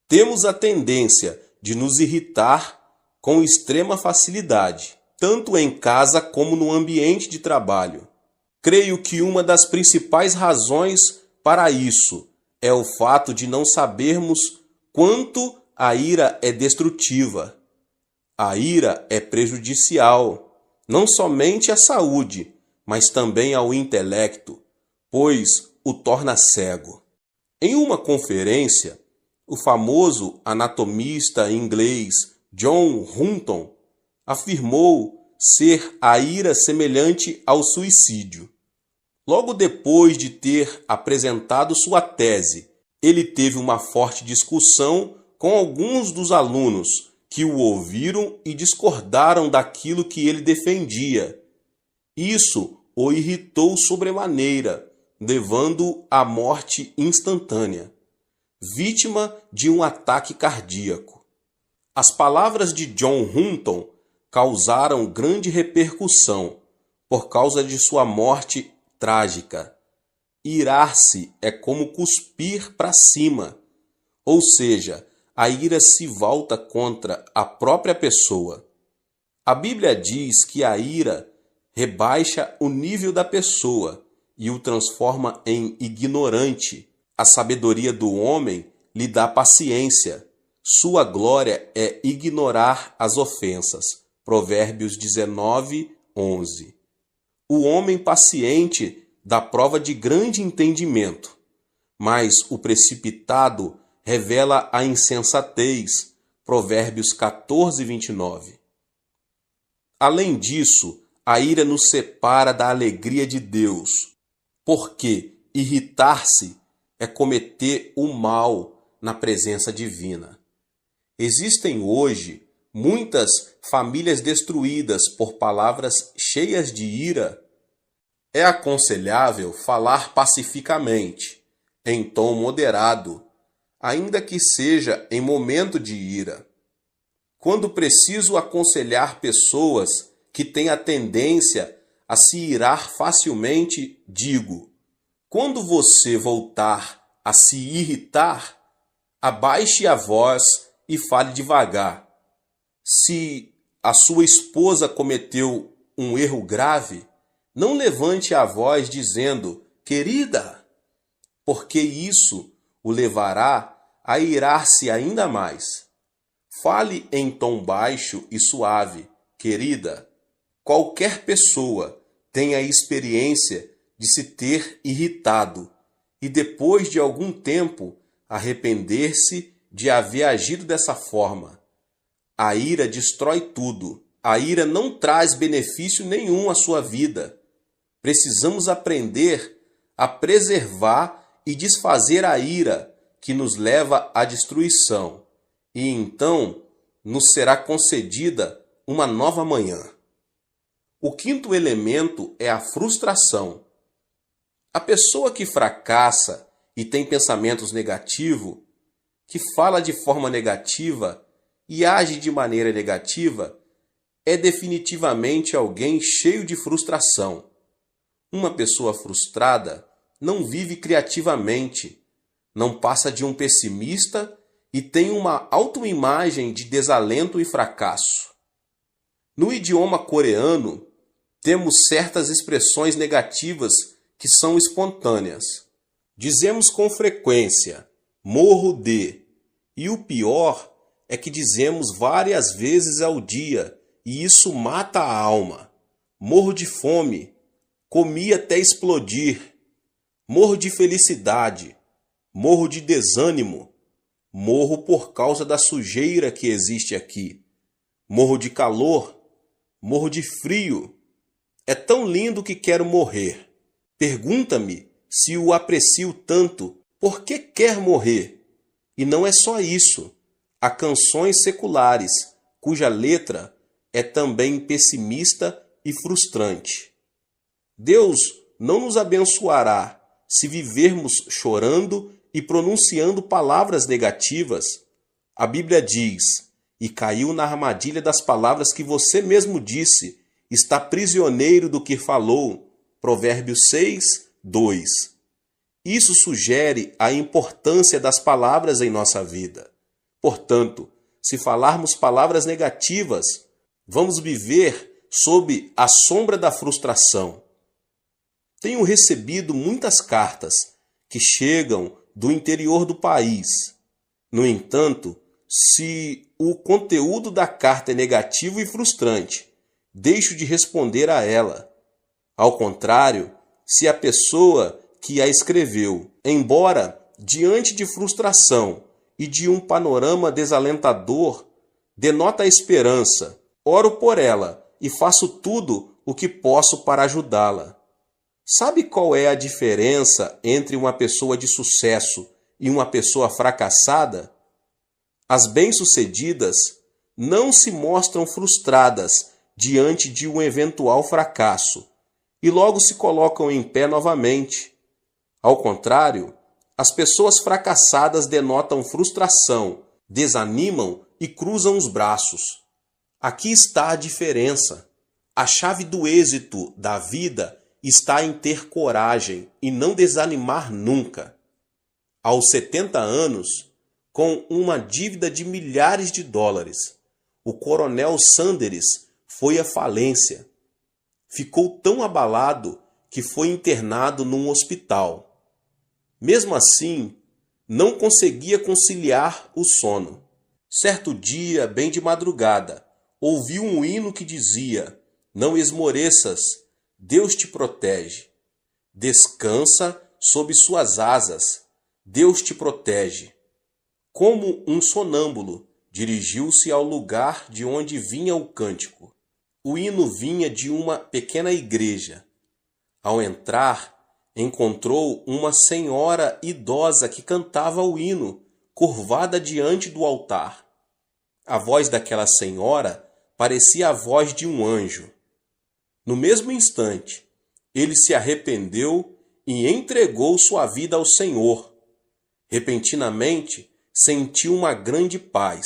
Temos a tendência de nos irritar com extrema facilidade, tanto em casa como no ambiente de trabalho. Creio que uma das principais razões para isso é o fato de não sabermos quanto a ira é destrutiva. A ira é prejudicial, não somente à saúde, mas também ao intelecto, pois o torna cego. Em uma conferência, o famoso anatomista inglês John Hutton afirmou ser a ira semelhante ao suicídio. Logo depois de ter apresentado sua tese, ele teve uma forte discussão com alguns dos alunos que o ouviram e discordaram daquilo que ele defendia. Isso o irritou sobremaneira, levando-o à morte instantânea, vítima de um ataque cardíaco. As palavras de John Hutton causaram grande repercussão por causa de sua morte trágica. Irar-se é como cuspir para cima, ou seja, a ira se volta contra a própria pessoa. A Bíblia diz que a ira rebaixa o nível da pessoa e o transforma em ignorante. A sabedoria do homem lhe dá paciência. Sua glória é ignorar as ofensas. Provérbios 19, 11. O homem paciente dá prova de grande entendimento, mas o precipitado revela a insensatez. Provérbios 14, 29. Além disso, a ira nos separa da alegria de Deus, porque irritar-se é cometer o mal na presença divina. Existem hoje muitas famílias destruídas por palavras cheias de ira. É aconselhável falar pacificamente, em tom moderado, ainda que seja em momento de ira. Quando preciso aconselhar pessoas que têm a tendência a se irar facilmente, digo: quando você voltar a se irritar, abaixe a voz e fale devagar. Se a sua esposa cometeu um erro grave, não levante a voz dizendo: querida, porque isso o levará a irar-se ainda mais. Fale em tom baixo e suave: querida. Qualquer pessoa tem a experiência de se ter irritado e depois de algum tempo arrepender-se de haver agido dessa forma. A ira destrói tudo. A ira não traz benefício nenhum à sua vida. Precisamos aprender a preservar e desfazer a ira que nos leva à destruição, e então nos será concedida uma nova manhã. O quinto elemento é a frustração. A pessoa que fracassa e tem pensamentos negativos, que fala de forma negativa e age de maneira negativa, é definitivamente alguém cheio de frustração. Uma pessoa frustrada não vive criativamente, não passa de um pessimista e tem uma autoimagem de desalento e fracasso. No idioma coreano, temos certas expressões negativas que são espontâneas. Dizemos com frequência: morro de, e o pior é que dizemos várias vezes ao dia e isso mata a alma. Morro de fome, comi até explodir. Morro de felicidade, morro de desânimo. Morro por causa da sujeira que existe aqui. Morro de calor, morro de frio. É tão lindo que quero morrer. Pergunta-me se o aprecio tanto, por que quer morrer? E não é só isso. Há canções seculares, cuja letra é também pessimista e frustrante. Deus não nos abençoará se vivermos chorando e pronunciando palavras negativas. A Bíblia diz: e caiu na armadilha das palavras que você mesmo disse, está prisioneiro do que falou. Provérbios 6, 2. Isso sugere a importância das palavras em nossa vida. Portanto, se falarmos palavras negativas, vamos viver sob a sombra da frustração. Tenho recebido muitas cartas que chegam do interior do país. No entanto, se o conteúdo da carta é negativo e frustrante, deixo de responder a ela. Ao contrário, se a pessoa que a escreveu, embora diante de frustração e de um panorama desalentador, denota a esperança, oro por ela e faço tudo o que posso para ajudá-la. Sabe qual é a diferença entre uma pessoa de sucesso e uma pessoa fracassada? As bem-sucedidas não se mostram frustradas diante de um eventual fracasso e logo se colocam em pé novamente. Ao contrário, as pessoas fracassadas denotam frustração, desanimam e cruzam os braços. Aqui está a diferença. A chave do êxito da vida está em ter coragem e não desanimar nunca. Aos 70 anos, com uma dívida de milhares de dólares, o coronel Sanders foi à falência. Ficou tão abalado que foi internado num hospital. Mesmo assim, não conseguia conciliar o sono. Certo dia, bem de madrugada, ouviu um hino que dizia: não esmoreças, Deus te protege. Descansa sob suas asas, Deus te protege. Como um sonâmbulo, dirigiu-se ao lugar de onde vinha o cântico. O hino vinha de uma pequena igreja. Ao entrar, encontrou uma senhora idosa que cantava o hino, curvada diante do altar. A voz daquela senhora parecia a voz de um anjo. No mesmo instante, ele se arrependeu e entregou sua vida ao Senhor. Repentinamente, sentiu uma grande paz.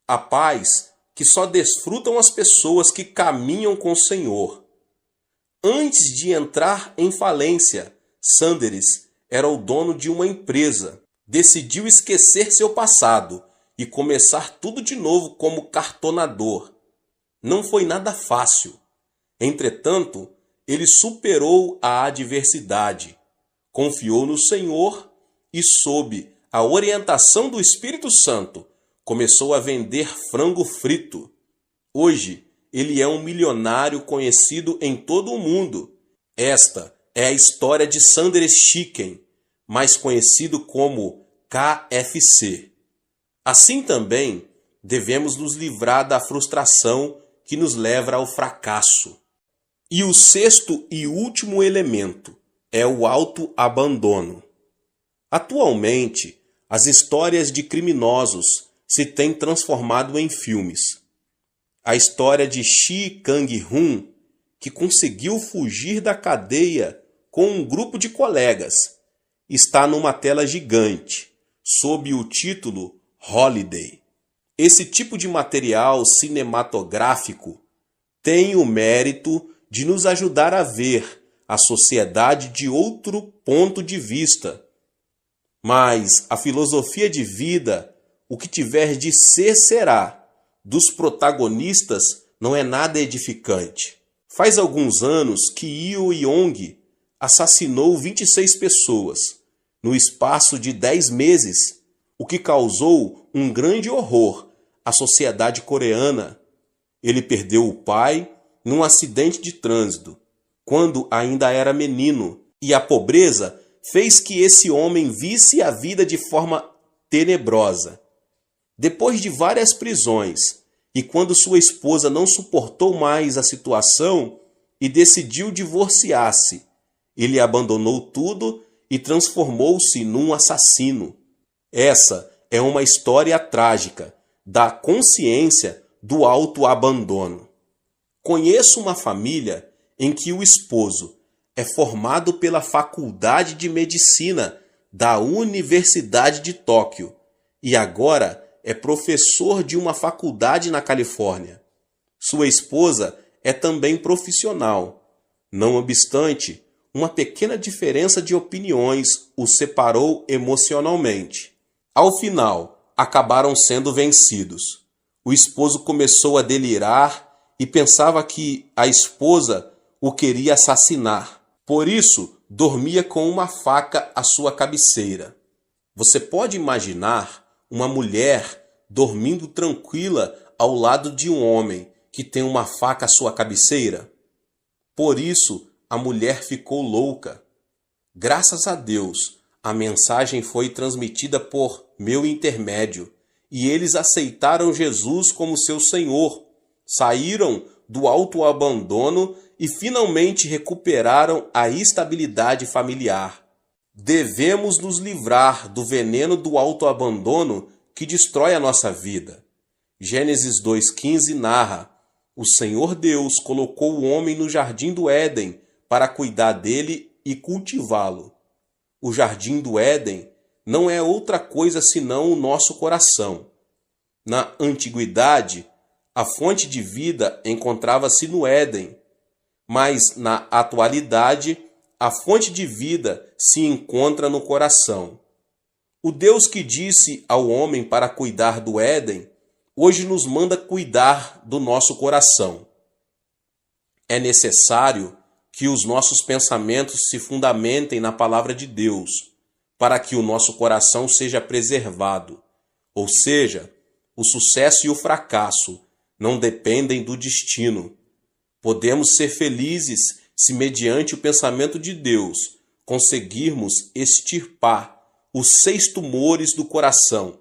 A paz que só desfrutam as pessoas que caminham com o Senhor. Antes de entrar em falência, Sanders era o dono de uma empresa. Decidiu esquecer seu passado e começar tudo de novo como cartonador. Não foi nada fácil. Entretanto, ele superou a adversidade, confiou no Senhor e, sob a orientação do Espírito Santo, começou a vender frango frito. Hoje, ele é um milionário conhecido em todo o mundo. Esta é a história de Sanders Chicken, mais conhecido como KFC. Assim também, devemos nos livrar da frustração que nos leva ao fracasso. E o sexto e último elemento é o autoabandono. Atualmente, as histórias de criminosos se têm transformado em filmes. A história de Shi Kang-hun, que conseguiu fugir da cadeia com um grupo de colegas, está numa tela gigante, sob o título Holiday. Esse tipo de material cinematográfico tem o mérito de nos ajudar a ver a sociedade de outro ponto de vista. Mas a filosofia de vida, o que tiver de ser será, dos protagonistas não é nada edificante. Faz alguns anos que Yu Yong assassinou 26 pessoas no espaço de 10 meses, o que causou um grande horror à sociedade coreana. Ele perdeu o pai num acidente de trânsito, quando ainda era menino, e a pobreza fez que esse homem visse a vida de forma tenebrosa. Depois de várias prisões, e quando sua esposa não suportou mais a situação e decidiu divorciar-se, ele abandonou tudo e transformou-se num assassino. Essa é uma história trágica da consciência do autoabandono. Conheço uma família em que o esposo é formado pela Faculdade de Medicina da Universidade de Tóquio e agora é professor de uma faculdade na Califórnia. Sua esposa é também profissional. Não obstante, uma pequena diferença de opiniões os separou emocionalmente. Ao final, acabaram sendo vencidos. O esposo começou a delirar e pensava que a esposa o queria assassinar. Por isso, dormia com uma faca à sua cabeceira. Você pode imaginar uma mulher dormindo tranquila ao lado de um homem que tem uma faca à sua cabeceira? Por isso, a mulher ficou louca. Graças a Deus, a mensagem foi transmitida por meu intermédio e eles aceitaram Jesus como seu Senhor, saíram do autoabandono e finalmente recuperaram a estabilidade familiar. Devemos nos livrar do veneno do autoabandono que destrói a nossa vida. Gênesis 2,15 narra: o Senhor Deus colocou o homem no jardim do Éden para cuidar dele e cultivá-lo. O jardim do Éden não é outra coisa senão o nosso coração. Na antiguidade, a fonte de vida encontrava-se no Éden, mas na atualidade, a fonte de vida se encontra no coração. O Deus que disse ao homem para cuidar do Éden, hoje nos manda cuidar do nosso coração. É necessário que os nossos pensamentos se fundamentem na palavra de Deus, para que o nosso coração seja preservado. Ou seja, o sucesso e o fracasso não dependem do destino. Podemos ser felizes se, mediante o pensamento de Deus, conseguirmos extirpar os 6 tumores do coração,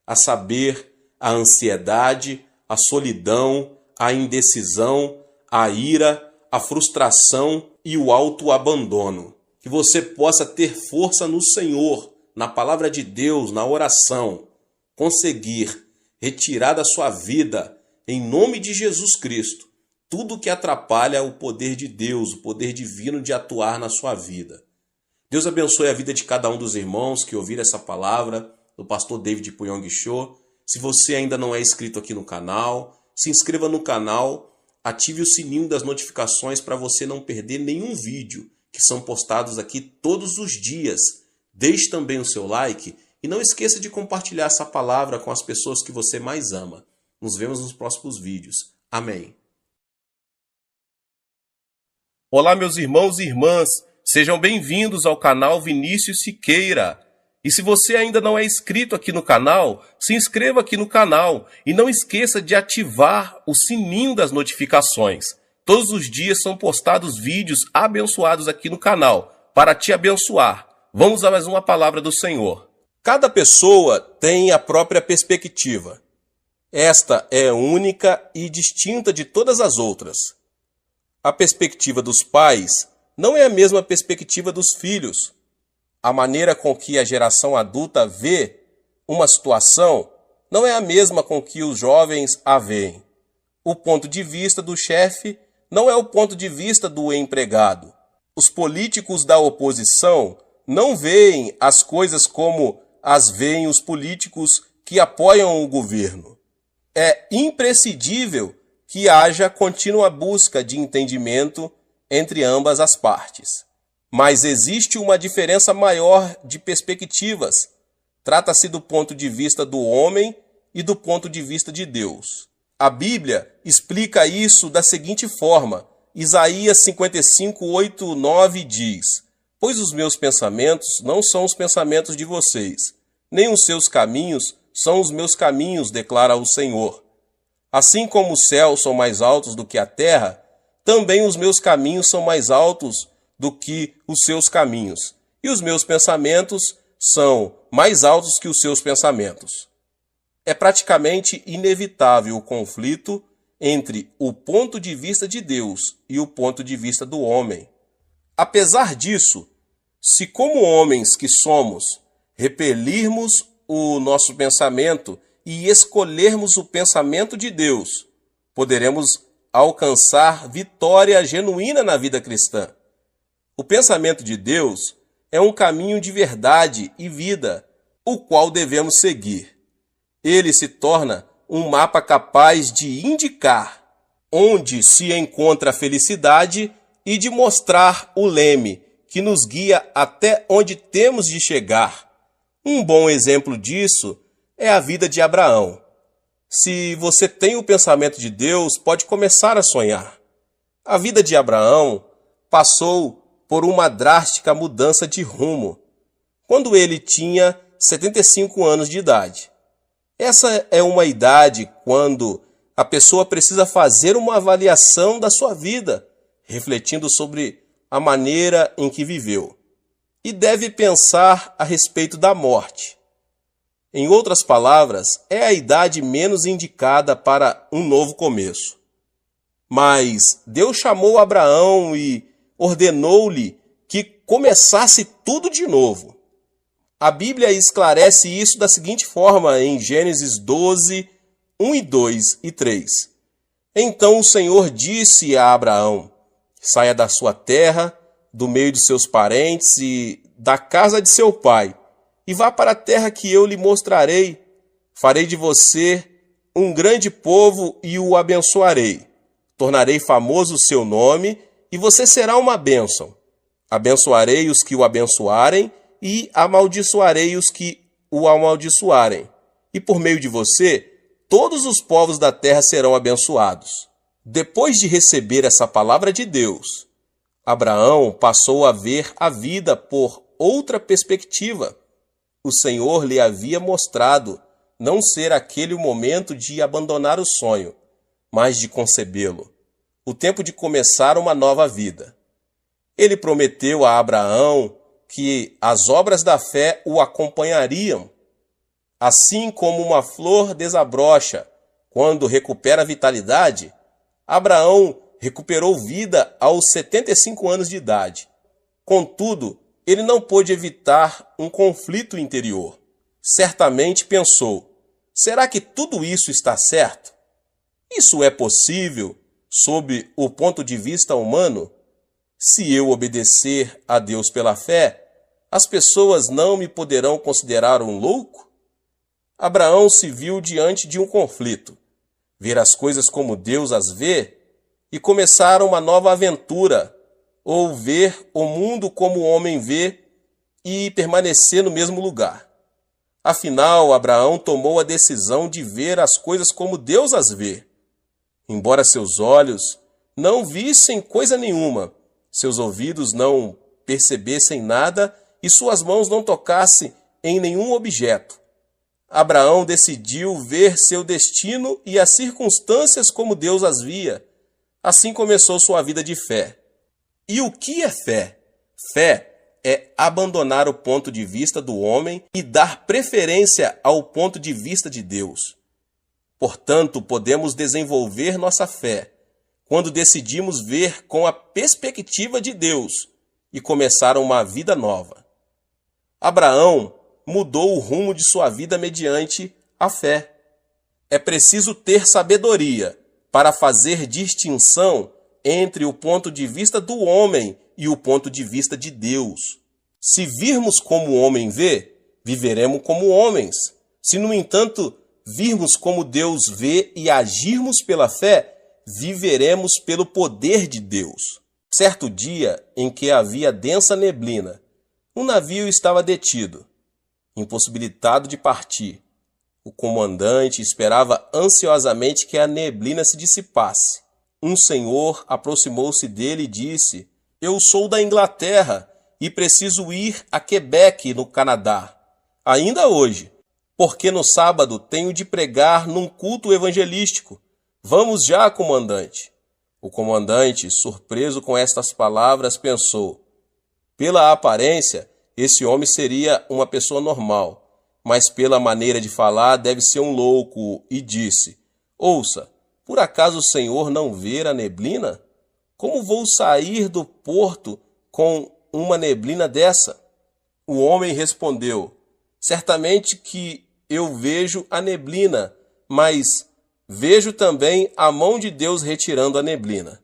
a saber, a ansiedade, a solidão, a indecisão, a ira, a frustração e o autoabandono. Que você possa ter força no Senhor, na palavra de Deus, na oração, conseguir retirar da sua vida, em nome de Jesus Cristo, tudo que atrapalha o poder de Deus, o poder divino de atuar na sua vida. Deus abençoe a vida de cada um dos irmãos que ouviram essa palavra do pastor David Puyong Cho. Se você ainda não é inscrito aqui no canal, se inscreva no canal, ative o sininho das notificações para você não perder nenhum vídeo que são postados aqui todos os dias. Deixe também o seu like e não esqueça de compartilhar essa palavra com as pessoas que você mais ama. Nos vemos nos próximos vídeos. Amém. Olá, meus irmãos e irmãs, sejam bem-vindos ao canal Vinícius Siqueira. E se você ainda não é inscrito aqui no canal, se inscreva aqui no canal e não esqueça de ativar o sininho das notificações. Todos os dias são postados vídeos abençoados aqui no canal, para te abençoar. Vamos a mais uma palavra do Senhor. Cada pessoa tem a própria perspectiva. Esta é única e distinta de todas as outras. A perspectiva dos pais não é a mesma perspectiva dos filhos. A maneira com que a geração adulta vê uma situação não é a mesma com que os jovens a veem. O ponto de vista do chefe não é o ponto de vista do empregado. Os políticos da oposição não veem as coisas como as veem os políticos que apoiam o governo. É imprescindível que haja contínua busca de entendimento entre ambas as partes. Mas existe uma diferença maior de perspectivas. Trata-se do ponto de vista do homem e do ponto de vista de Deus. A Bíblia explica isso da seguinte forma. Isaías 55, 8, 9 diz: pois os meus pensamentos não são os pensamentos de vocês, nem os seus caminhos são os meus caminhos, declara o Senhor. Assim como os céus são mais altos do que a terra, também os meus caminhos são mais altos do que os seus caminhos, e os meus pensamentos são mais altos que os seus pensamentos. É praticamente inevitável o conflito entre o ponto de vista de Deus e o ponto de vista do homem. Apesar disso, se como homens que somos, repelirmos o nosso pensamento e escolhermos o pensamento de Deus, poderemos alcançar vitória genuína na vida cristã. O pensamento de Deus é um caminho de verdade e vida, o qual devemos seguir. Ele se torna um mapa capaz de indicar onde se encontra a felicidade e de mostrar o leme que nos guia até onde temos de chegar. Um bom exemplo disso é a vida de Abraão. Se você tem o pensamento de Deus, pode começar a sonhar. A vida de Abraão passou por uma drástica mudança de rumo, quando ele tinha 75 anos de idade. Essa é uma idade quando a pessoa precisa fazer uma avaliação da sua vida, refletindo sobre a maneira em que viveu, e deve pensar a respeito da morte. Em outras palavras, é a idade menos indicada para um novo começo. Mas Deus chamou Abraão e ordenou-lhe que começasse tudo de novo. A Bíblia esclarece isso da seguinte forma em Gênesis 12, 1 e 2 e 3. Então o Senhor disse a Abraão: saia da sua terra, do meio de seus parentes e da casa de seu pai, e vá para a terra que eu lhe mostrarei. Farei de você um grande povo e o abençoarei. Tornarei famoso o seu nome e você será uma bênção. Abençoarei os que o abençoarem e amaldiçoarei os que o amaldiçoarem. E por meio de você, todos os povos da terra serão abençoados. Depois de receber essa palavra de Deus, Abraão passou a ver a vida por outra perspectiva. O Senhor lhe havia mostrado não ser aquele o momento de abandonar o sonho, mas de concebê-lo, o tempo de começar uma nova vida. Ele prometeu a Abraão que as obras da fé o acompanhariam. Assim como uma flor desabrocha quando recupera a vitalidade, Abraão recuperou vida aos 75 anos de idade. Contudo, ele não pôde evitar um conflito interior. Certamente pensou: será que tudo isso está certo? Isso é possível sob o ponto de vista humano? Se eu obedecer a Deus pela fé, as pessoas não me poderão considerar um louco? Abraão se viu diante de um conflito: ver as coisas como Deus as vê e começar uma nova aventura, ou ver o mundo como o homem vê e permanecer no mesmo lugar. Afinal, Abraão tomou a decisão de ver as coisas como Deus as vê. Embora seus olhos não vissem coisa nenhuma, seus ouvidos não percebessem nada e suas mãos não tocassem em nenhum objeto, Abraão decidiu ver seu destino e as circunstâncias como Deus as via. Assim começou sua vida de fé. E o que é fé? Fé é abandonar o ponto de vista do homem e dar preferência ao ponto de vista de Deus. Portanto, podemos desenvolver nossa fé quando decidimos ver com a perspectiva de Deus e começar uma vida nova. Abraão mudou o rumo de sua vida mediante a fé. É preciso ter sabedoria para fazer distinção entre o ponto de vista do homem e o ponto de vista de Deus. Se virmos como o homem vê, viveremos como homens. Se, no entanto, virmos como Deus vê e agirmos pela fé, viveremos pelo poder de Deus. Certo dia em que havia densa neblina, um navio estava detido, impossibilitado de partir. O comandante esperava ansiosamente que a neblina se dissipasse. Um senhor aproximou-se dele e disse: "Eu sou da Inglaterra e preciso ir a Quebec, no Canadá, ainda hoje, porque no sábado tenho de pregar num culto evangelístico. Vamos já, comandante. O comandante, surpreso com estas palavras, pensou: pela aparência, esse homem seria uma pessoa normal, mas pela maneira de falar deve ser um louco, e disse: ouça, por acaso o senhor não vê a neblina? Como vou sair do porto com uma neblina dessa? O homem respondeu: certamente que eu vejo a neblina, mas vejo também a mão de Deus retirando a neblina.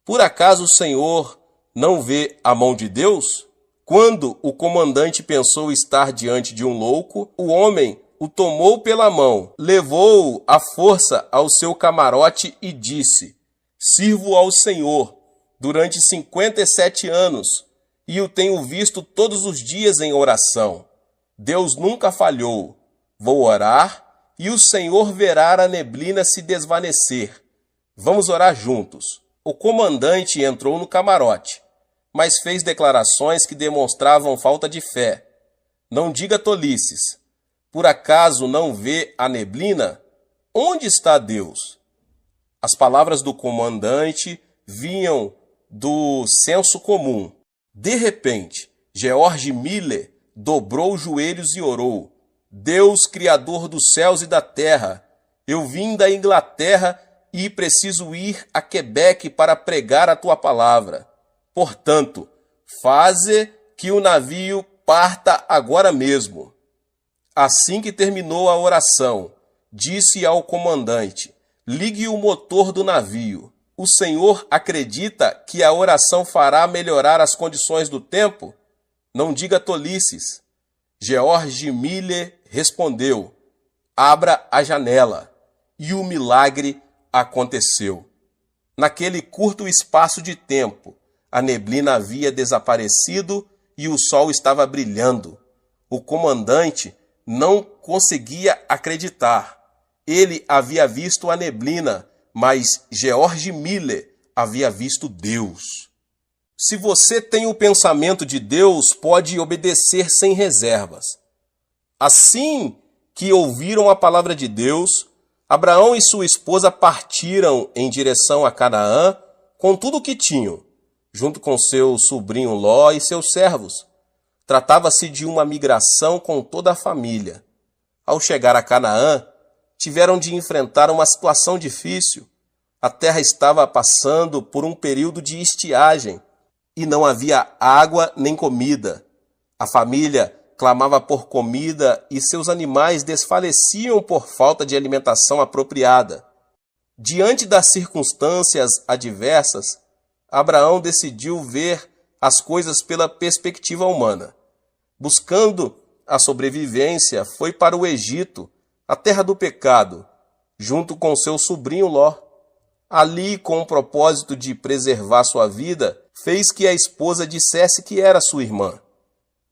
Por acaso o senhor não vê a mão de Deus? Quando o comandante pensou estar diante de um louco, o homem o tomou pela mão, levou-o à força ao seu camarote e disse: sirvo ao Senhor durante 57 anos e o tenho visto todos os dias em oração. Deus nunca falhou. Vou orar e o Senhor verá a neblina se desvanecer. Vamos orar juntos. O comandante entrou no camarote, mas fez declarações que demonstravam falta de fé. Não diga tolices. Por acaso não vê a neblina? Onde está Deus? As palavras do comandante vinham do senso comum. De repente, George Miller dobrou os joelhos e orou: Deus, Criador dos céus e da terra, eu vim da Inglaterra e preciso ir a Quebec para pregar a tua palavra. Portanto, faze que o navio parta agora mesmo. Assim que terminou a oração, disse ao comandante: ligue o motor do navio. O senhor acredita que a oração fará melhorar as condições do tempo? Não diga tolices. George Miller respondeu: abra a janela. E o milagre aconteceu. Naquele curto espaço de tempo, a neblina havia desaparecido e o sol estava brilhando. O comandante não conseguia acreditar. Ele havia visto a neblina, mas George Miller havia visto Deus. Se você tem o pensamento de Deus, pode obedecer sem reservas. Assim que ouviram a palavra de Deus, Abraão e sua esposa partiram em direção a Canaã com tudo o que tinham, junto com seu sobrinho Ló e seus servos. Tratava-se de uma migração com toda a família. Ao chegar a Canaã, tiveram de enfrentar uma situação difícil. A terra estava passando por um período de estiagem e não havia água nem comida. A família clamava por comida e seus animais desfaleciam por falta de alimentação apropriada. Diante das circunstâncias adversas, Abraão decidiu ver as coisas pela perspectiva humana. Buscando a sobrevivência, foi para o Egito, a terra do pecado, junto com seu sobrinho Ló. Ali, com o propósito de preservar sua vida, fez que a esposa dissesse que era sua irmã.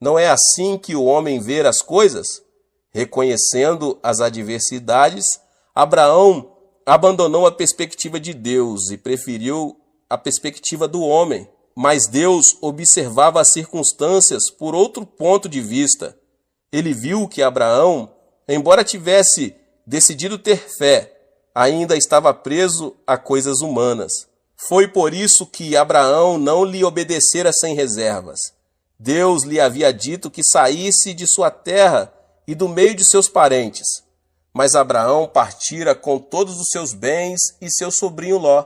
Não é assim que o homem vê as coisas? Reconhecendo as adversidades, Abraão abandonou a perspectiva de Deus e preferiu a perspectiva do homem. Mas Deus observava as circunstâncias por outro ponto de vista. Ele viu que Abraão, embora tivesse decidido ter fé, ainda estava preso a coisas humanas. Foi por isso que Abraão não lhe obedecera sem reservas. Deus lhe havia dito que saísse de sua terra e do meio de seus parentes. Mas Abraão partira com todos os seus bens e seu sobrinho Ló.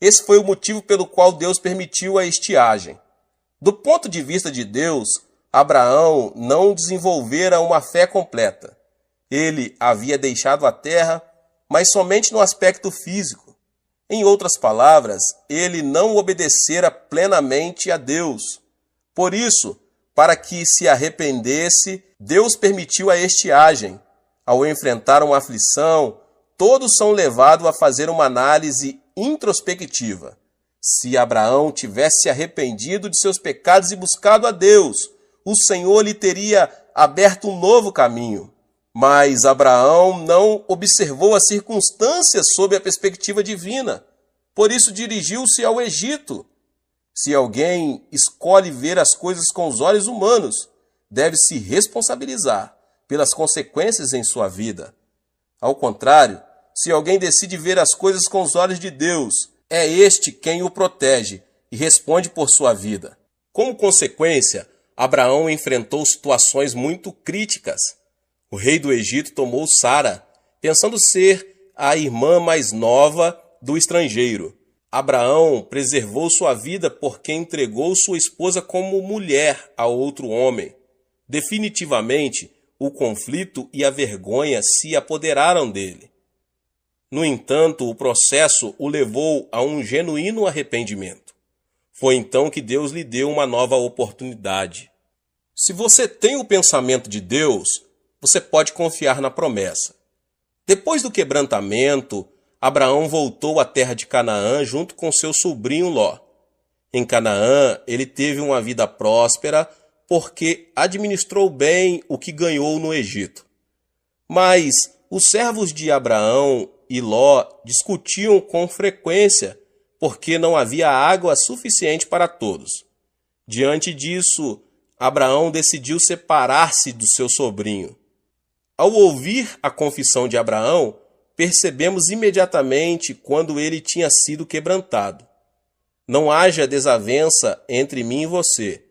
Esse foi o motivo pelo qual Deus permitiu a estiagem. Do ponto de vista de Deus, Abraão não desenvolvera uma fé completa. Ele havia deixado a terra, mas somente no aspecto físico. Em outras palavras, ele não obedecera plenamente a Deus. Por isso, para que se arrependesse, Deus permitiu a estiagem. Ao enfrentar uma aflição, todos são levados a fazer uma análise introspectiva. Se Abraão tivesse arrependido de seus pecados e buscado a Deus, o Senhor lhe teria aberto um novo caminho. Mas Abraão não observou as circunstâncias sob a perspectiva divina. Por isso dirigiu-se ao Egito. Se alguém escolhe ver as coisas com os olhos humanos, deve se responsabilizar pelas consequências em sua vida. Ao contrário, se alguém decide ver as coisas com os olhos de Deus, é este quem o protege e responde por sua vida. Como consequência, Abraão enfrentou situações muito críticas. O rei do Egito tomou Sara, pensando ser a irmã mais nova do estrangeiro. Abraão preservou sua vida porque entregou sua esposa como mulher a outro homem. Definitivamente, o conflito e a vergonha se apoderaram dele. No entanto, o processo o levou a um genuíno arrependimento. Foi então que Deus lhe deu uma nova oportunidade. Se você tem o pensamento de Deus, você pode confiar na promessa. Depois do quebrantamento, Abraão voltou à terra de Canaã junto com seu sobrinho Ló. Em Canaã, ele teve uma vida próspera porque administrou bem o que ganhou no Egito. Mas os servos de Abraão e Ló discutiam com frequência porque não havia água suficiente para todos. Diante disso, Abraão decidiu separar-se do seu sobrinho. Ao ouvir a confissão de Abraão, percebemos imediatamente quando ele tinha sido quebrantado. Não haja desavença entre mim e você,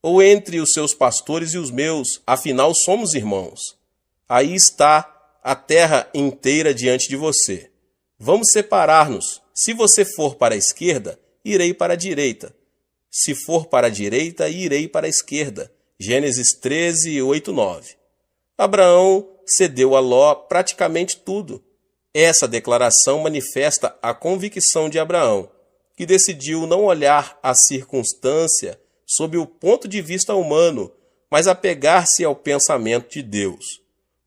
ou entre os seus pastores e os meus, afinal somos irmãos. Aí está a terra inteira diante de você. Vamos separar-nos. Se você for para a esquerda, irei para a direita. Se for para a direita, irei para a esquerda. Gênesis 13, 8, 9. Abraão cedeu a Ló praticamente tudo. Essa declaração manifesta a convicção de Abraão, que decidiu não olhar a circunstância sob o ponto de vista humano, mas apegar-se ao pensamento de Deus.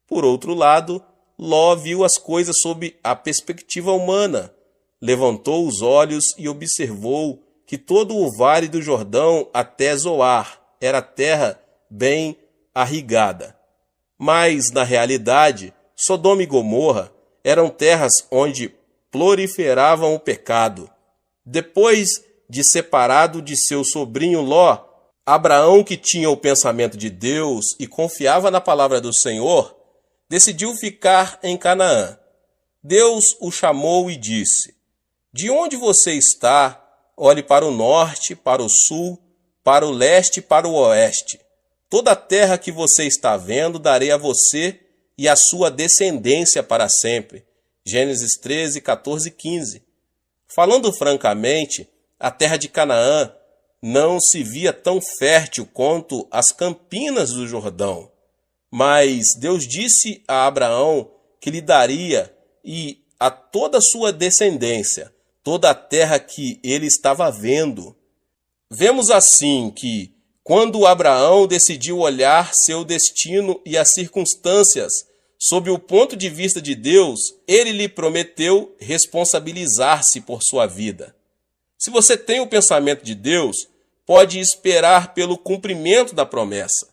Por outro lado, Ló viu as coisas sob a perspectiva humana, levantou os olhos e observou que todo o vale do Jordão até Zoar era terra bem irrigada. Mas, na realidade, Sodoma e Gomorra eram terras onde proliferavam o pecado. Depois de separado de seu sobrinho Ló, Abraão, que tinha o pensamento de Deus e confiava na palavra do Senhor, decidiu ficar em Canaã. Deus o chamou e disse: "De onde você está, olhe para o norte, para o sul, para o leste e para o oeste. Toda a terra que você está vendo darei a você e a sua descendência para sempre." Gênesis 13, 14 e 15. Falando francamente, a terra de Canaã não se via tão fértil quanto as campinas do Jordão. Mas Deus disse a Abraão que lhe daria e a toda a sua descendência toda a terra que ele estava vendo. Vemos assim que, quando Abraão decidiu olhar seu destino e as circunstâncias sob o ponto de vista de Deus, ele lhe prometeu responsabilizar-se por sua vida. Se você tem o pensamento de Deus, pode esperar pelo cumprimento da promessa.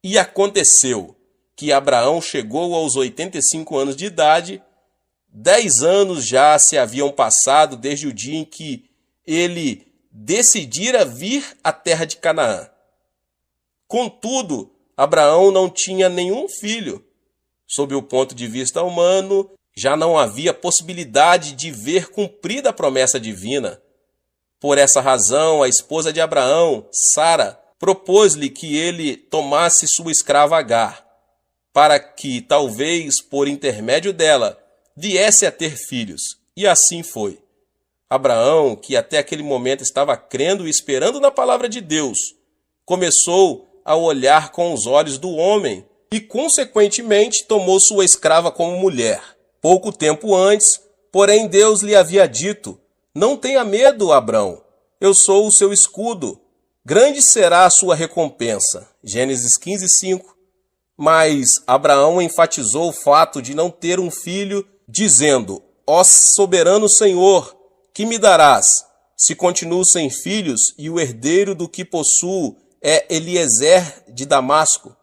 E aconteceu que Abraão chegou aos 85 anos de idade. 10 anos já se haviam passado desde o dia em que ele decidira vir à terra de Canaã. Contudo, Abraão não tinha nenhum filho. Sob o ponto de vista humano, já não havia possibilidade de ver cumprida a promessa divina. Por essa razão, a esposa de Abraão, Sara, propôs-lhe que ele tomasse sua escrava Agar, para que, talvez por intermédio dela, viesse a ter filhos. E assim foi. Abraão, que até aquele momento estava crendo e esperando na palavra de Deus, começou a olhar com os olhos do homem e, consequentemente, tomou sua escrava como mulher. Pouco tempo antes, porém, Deus lhe havia dito: "Não tenha medo, Abrão, eu sou o seu escudo. Grande será a sua recompensa." Gênesis 15, 5. Mas Abraão enfatizou o fato de não ter um filho, dizendo: "Ó soberano Senhor, que me darás, se continuo sem filhos e o herdeiro do que possuo é Eliezer de Damasco?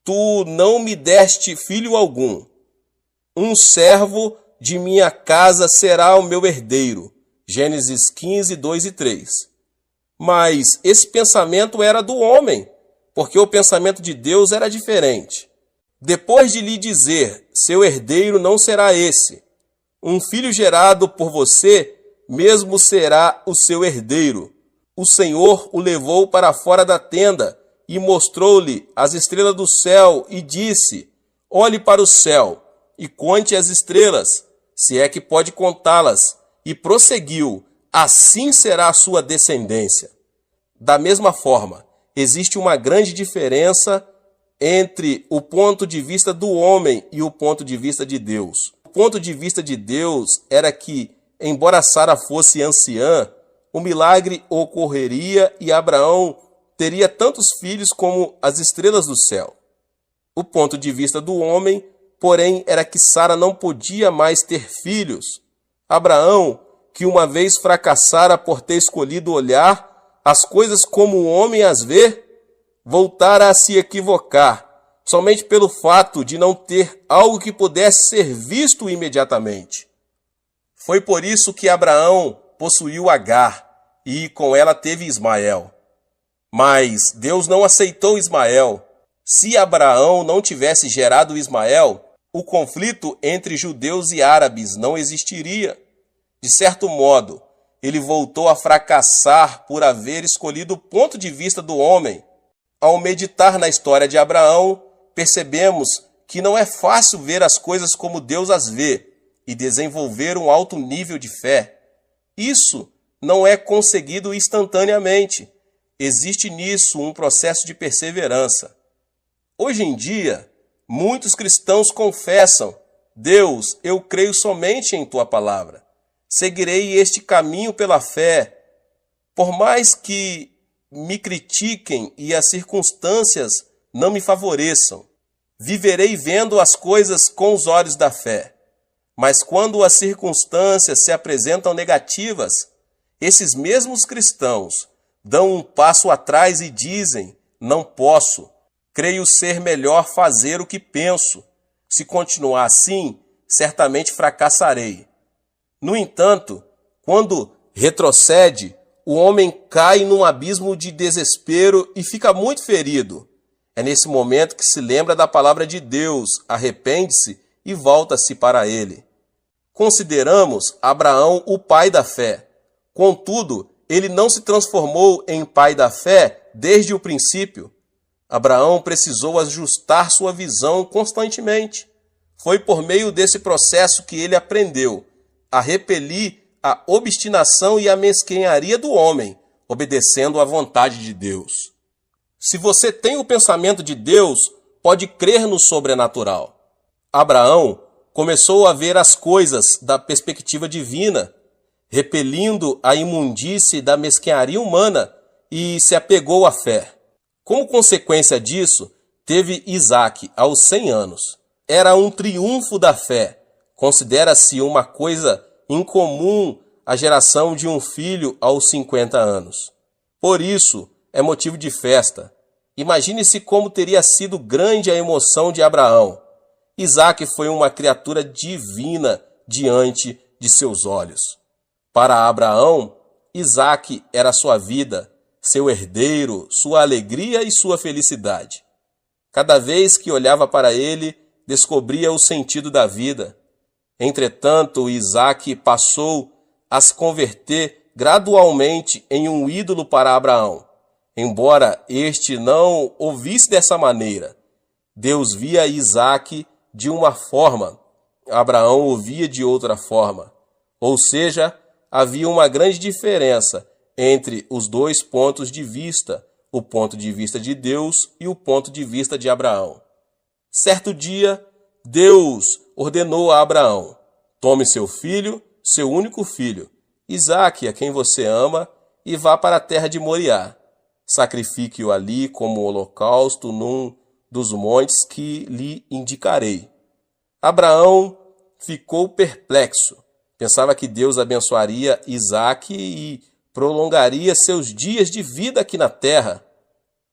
Tu não me deste filho algum. Um servo de minha casa será o meu herdeiro." Gênesis 15, 2 e 3. Mas esse pensamento era do homem, porque o pensamento de Deus era diferente. Depois de lhe dizer: seu herdeiro não será esse. Um filho gerado por você mesmo será o seu herdeiro. O Senhor o levou para fora da tenda e mostrou-lhe as estrelas do céu e disse: olhe para o céu e conte as estrelas, se é que pode contá-las. E prosseguiu: assim será a sua descendência. Da mesma forma, existe uma grande diferença entre o ponto de vista do homem e o ponto de vista de Deus. O ponto de vista de Deus era que, embora Sara fosse anciã, o milagre ocorreria e Abraão teria tantos filhos como as estrelas do céu. O ponto de vista do homem, porém, era que Sara não podia mais ter filhos. Abraão, que uma vez fracassara por ter escolhido olhar as coisas como o homem as vê, voltara a se equivocar, somente pelo fato de não ter algo que pudesse ser visto imediatamente. Foi por isso que Abraão possuiu Agar e com ela teve Ismael. Mas Deus não aceitou Ismael. Se Abraão não tivesse gerado Ismael, o conflito entre judeus e árabes não existiria. De certo modo, ele voltou a fracassar por haver escolhido o ponto de vista do homem. Ao meditar na história de Abraão, percebemos que não é fácil ver as coisas como Deus as vê e desenvolver um alto nível de fé. Isso não é conseguido instantaneamente. Existe nisso um processo de perseverança. Hoje em dia, muitos cristãos confessam: Deus, eu creio somente em tua palavra. Seguirei este caminho pela fé. Por mais que me critiquem e as circunstâncias não me favoreçam, viverei vendo as coisas com os olhos da fé. Mas quando as circunstâncias se apresentam negativas, esses mesmos cristãos dão um passo atrás e dizem: não posso, creio ser melhor fazer o que penso. Se continuar assim, certamente fracassarei. No entanto, quando retrocede, o homem cai num abismo de desespero e fica muito ferido. É nesse momento que se lembra da palavra de Deus, arrepende-se e volta-se para ele. Consideramos Abraão o pai da fé. Contudo, ele não se transformou em pai da fé desde o princípio. Abraão precisou ajustar sua visão constantemente. Foi por meio desse processo que ele aprendeu a repelir a obstinação e a mesquinharia do homem, obedecendo à vontade de Deus. Se você tem o pensamento de Deus, pode crer no sobrenatural. Abraão começou a ver as coisas da perspectiva divina, repelindo a imundície da mesquinharia humana, e se apegou à fé. Como consequência disso, teve Isaque aos 100 anos. Era um triunfo da fé. Considera-se uma coisa incomum a geração de um filho aos 50 anos. Por isso, é motivo de festa. Imagine-se como teria sido grande a emoção de Abraão. Isaque foi uma criatura divina diante de seus olhos. Para Abraão, Isaque era sua vida, seu herdeiro, sua alegria e sua felicidade. Cada vez que olhava para ele, descobria o sentido da vida. Entretanto, Isaque passou a se converter gradualmente em um ídolo para Abraão. Embora este não o visse dessa maneira, Deus via Isaque de uma forma, Abraão o via de outra forma. Ou seja, havia uma grande diferença entre os dois pontos de vista, o ponto de vista de Deus e o ponto de vista de Abraão. Certo dia, Deus ordenou a Abraão: tome seu filho, seu único filho, Isaque, a quem você ama, e vá para a terra de Moriá. Sacrifique-o ali como holocausto num dos montes que lhe indicarei. Abraão ficou perplexo. Pensava que Deus abençoaria Isaque e prolongaria seus dias de vida aqui na terra.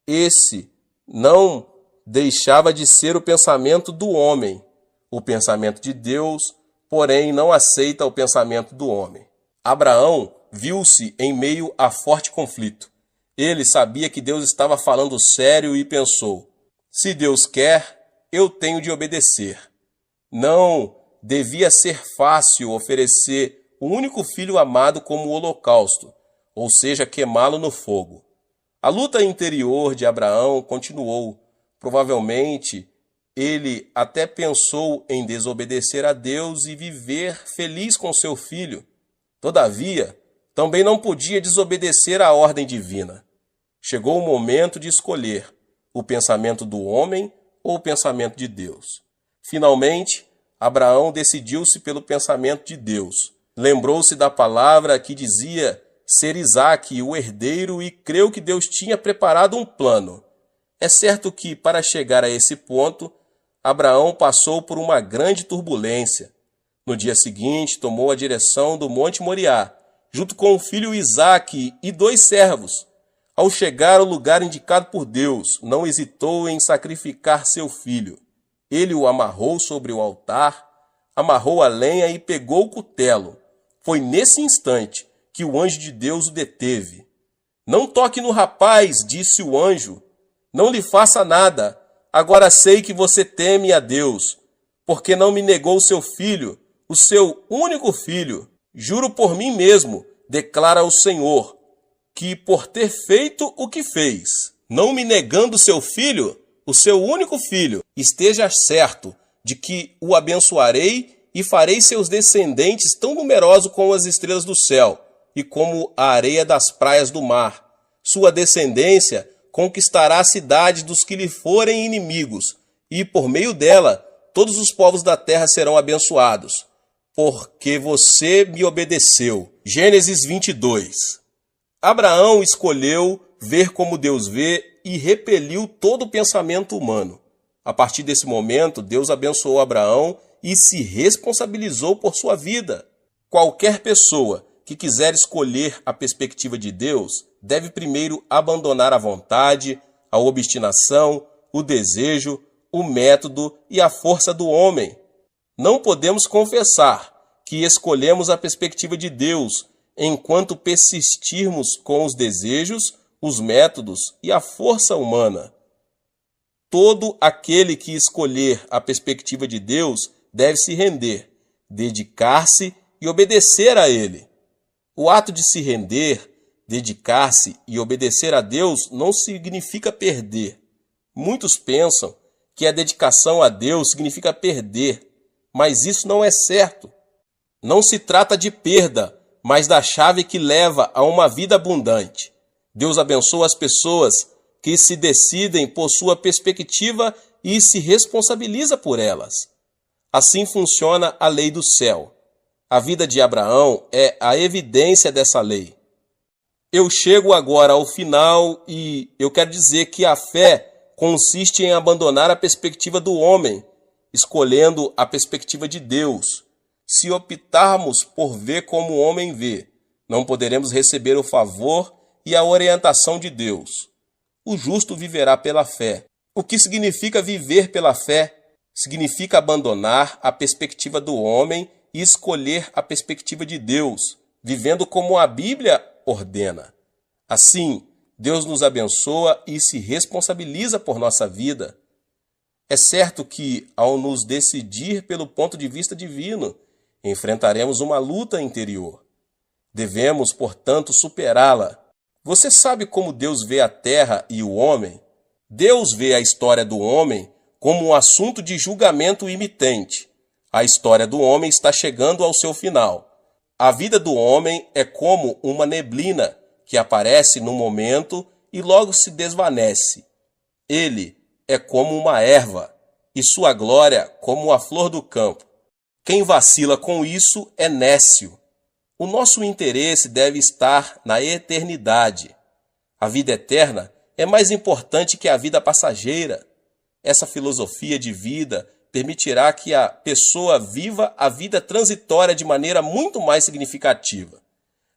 Esse não deixava de ser o pensamento do homem. O pensamento de Deus, porém, não aceita o pensamento do homem. Abraão viu-se em meio a forte conflito. Ele sabia que Deus estava falando sério e pensou: se Deus quer, eu tenho de obedecer. Não devia ser fácil oferecer o único filho amado como holocausto, ou seja, queimá-lo no fogo. A luta interior de Abraão continuou. Provavelmente, ele até pensou em desobedecer a Deus e viver feliz com seu filho. Todavia, também não podia desobedecer à ordem divina. Chegou o momento de escolher o pensamento do homem ou o pensamento de Deus. Finalmente, Abraão decidiu-se pelo pensamento de Deus. Lembrou-se da palavra que dizia ser Isaque o herdeiro e creu que Deus tinha preparado um plano. É certo que, para chegar a esse ponto, Abraão passou por uma grande turbulência. No dia seguinte, tomou a direção do Monte Moriá, junto com o filho Isaque e 2 servos. Ao chegar ao lugar indicado por Deus, não hesitou em sacrificar seu filho. Ele o amarrou sobre o altar, amarrou a lenha e pegou o cutelo. Foi nesse instante que o anjo de Deus o deteve. Não toque no rapaz, disse o anjo. Não lhe faça nada. Agora sei que você teme a Deus, porque não me negou seu filho, o seu único filho. Juro por mim mesmo, declara o Senhor, que por ter feito o que fez, não me negando seu filho, o seu único filho, esteja certo de que o abençoarei e farei seus descendentes tão numerosos como as estrelas do céu e como a areia das praias do mar. Sua descendência conquistará a cidade dos que lhe forem inimigos, e por meio dela todos os povos da terra serão abençoados, porque você me obedeceu. Gênesis 22. Abraão escolheu ver como Deus vê e repeliu todo o pensamento humano. A partir desse momento, Deus abençoou Abraão e se responsabilizou por sua vida. Qualquer pessoa que quiser escolher a perspectiva de Deus deve primeiro abandonar a vontade, a obstinação, o desejo, o método e a força do homem. Não podemos confessar que escolhemos a perspectiva de Deus enquanto persistirmos com os desejos, os métodos e a força humana. Todo aquele que escolher a perspectiva de Deus deve se render, dedicar-se e obedecer a Ele. O ato de se render, dedicar-se e obedecer a Deus não significa perder. Muitos pensam que a dedicação a Deus significa perder, mas isso não é certo. Não se trata de perda, mas da chave que leva a uma vida abundante. Deus abençoa as pessoas que se decidem por sua perspectiva e se responsabiliza por elas. Assim funciona a lei do céu. A vida de Abraão é a evidência dessa lei. Eu chego agora ao final e eu quero dizer que a fé consiste em abandonar a perspectiva do homem, escolhendo a perspectiva de Deus. Se optarmos por ver como o homem vê, não poderemos receber o favor e a orientação de Deus. O justo viverá pela fé. O que significa viver pela fé? Significa abandonar a perspectiva do homem e escolher a perspectiva de Deus, vivendo como a Bíblia ordena. Assim, Deus nos abençoa e se responsabiliza por nossa vida. É certo que, ao nos decidir pelo ponto de vista divino, enfrentaremos uma luta interior. Devemos, portanto, superá-la. Você sabe como Deus vê a terra e o homem? Deus vê a história do homem como um assunto de julgamento imitente. A história do homem está chegando ao seu final. A vida do homem é como uma neblina que aparece num momento e logo se desvanece. Ele é como uma erva e sua glória como a flor do campo. Quem vacila com isso é nécio. O nosso interesse deve estar na eternidade. A vida eterna é mais importante que a vida passageira. Essa filosofia de vida permitirá que a pessoa viva a vida transitória de maneira muito mais significativa.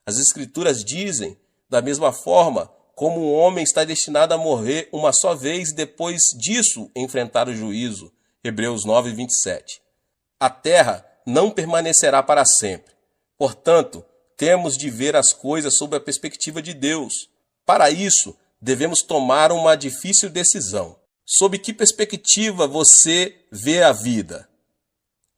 As Escrituras dizem, da mesma forma, como um homem está destinado a morrer uma só vez e depois disso enfrentar o juízo. Hebreus 9, 27. A terra não permanecerá para sempre. Portanto, temos de ver as coisas sob a perspectiva de Deus. Para isso, devemos tomar uma difícil decisão. Sob que perspectiva você vê a vida?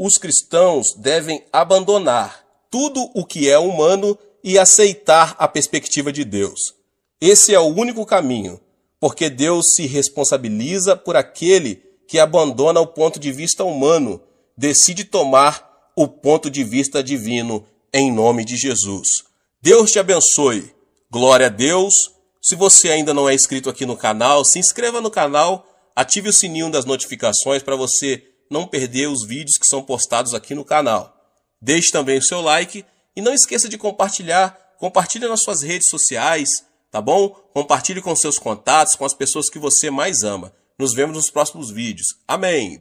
os cristãos devem abandonar tudo o que é humano e aceitar a perspectiva de Deus. Esse é o único caminho, porque Deus se responsabiliza por aquele que abandona o ponto de vista humano, decide tomar o ponto de vista divino em nome de Jesus. Deus te abençoe. Glória a Deus. Se você ainda não é inscrito aqui no canal, se inscreva no canal, ative o sininho das notificações para você não perder os vídeos que são postados aqui no canal. Deixe também o seu like e não esqueça de compartilhar. Compartilhe nas suas redes sociais, tá bom? Compartilhe com seus contatos, com as pessoas que você mais ama. Nos vemos nos próximos vídeos. Amém!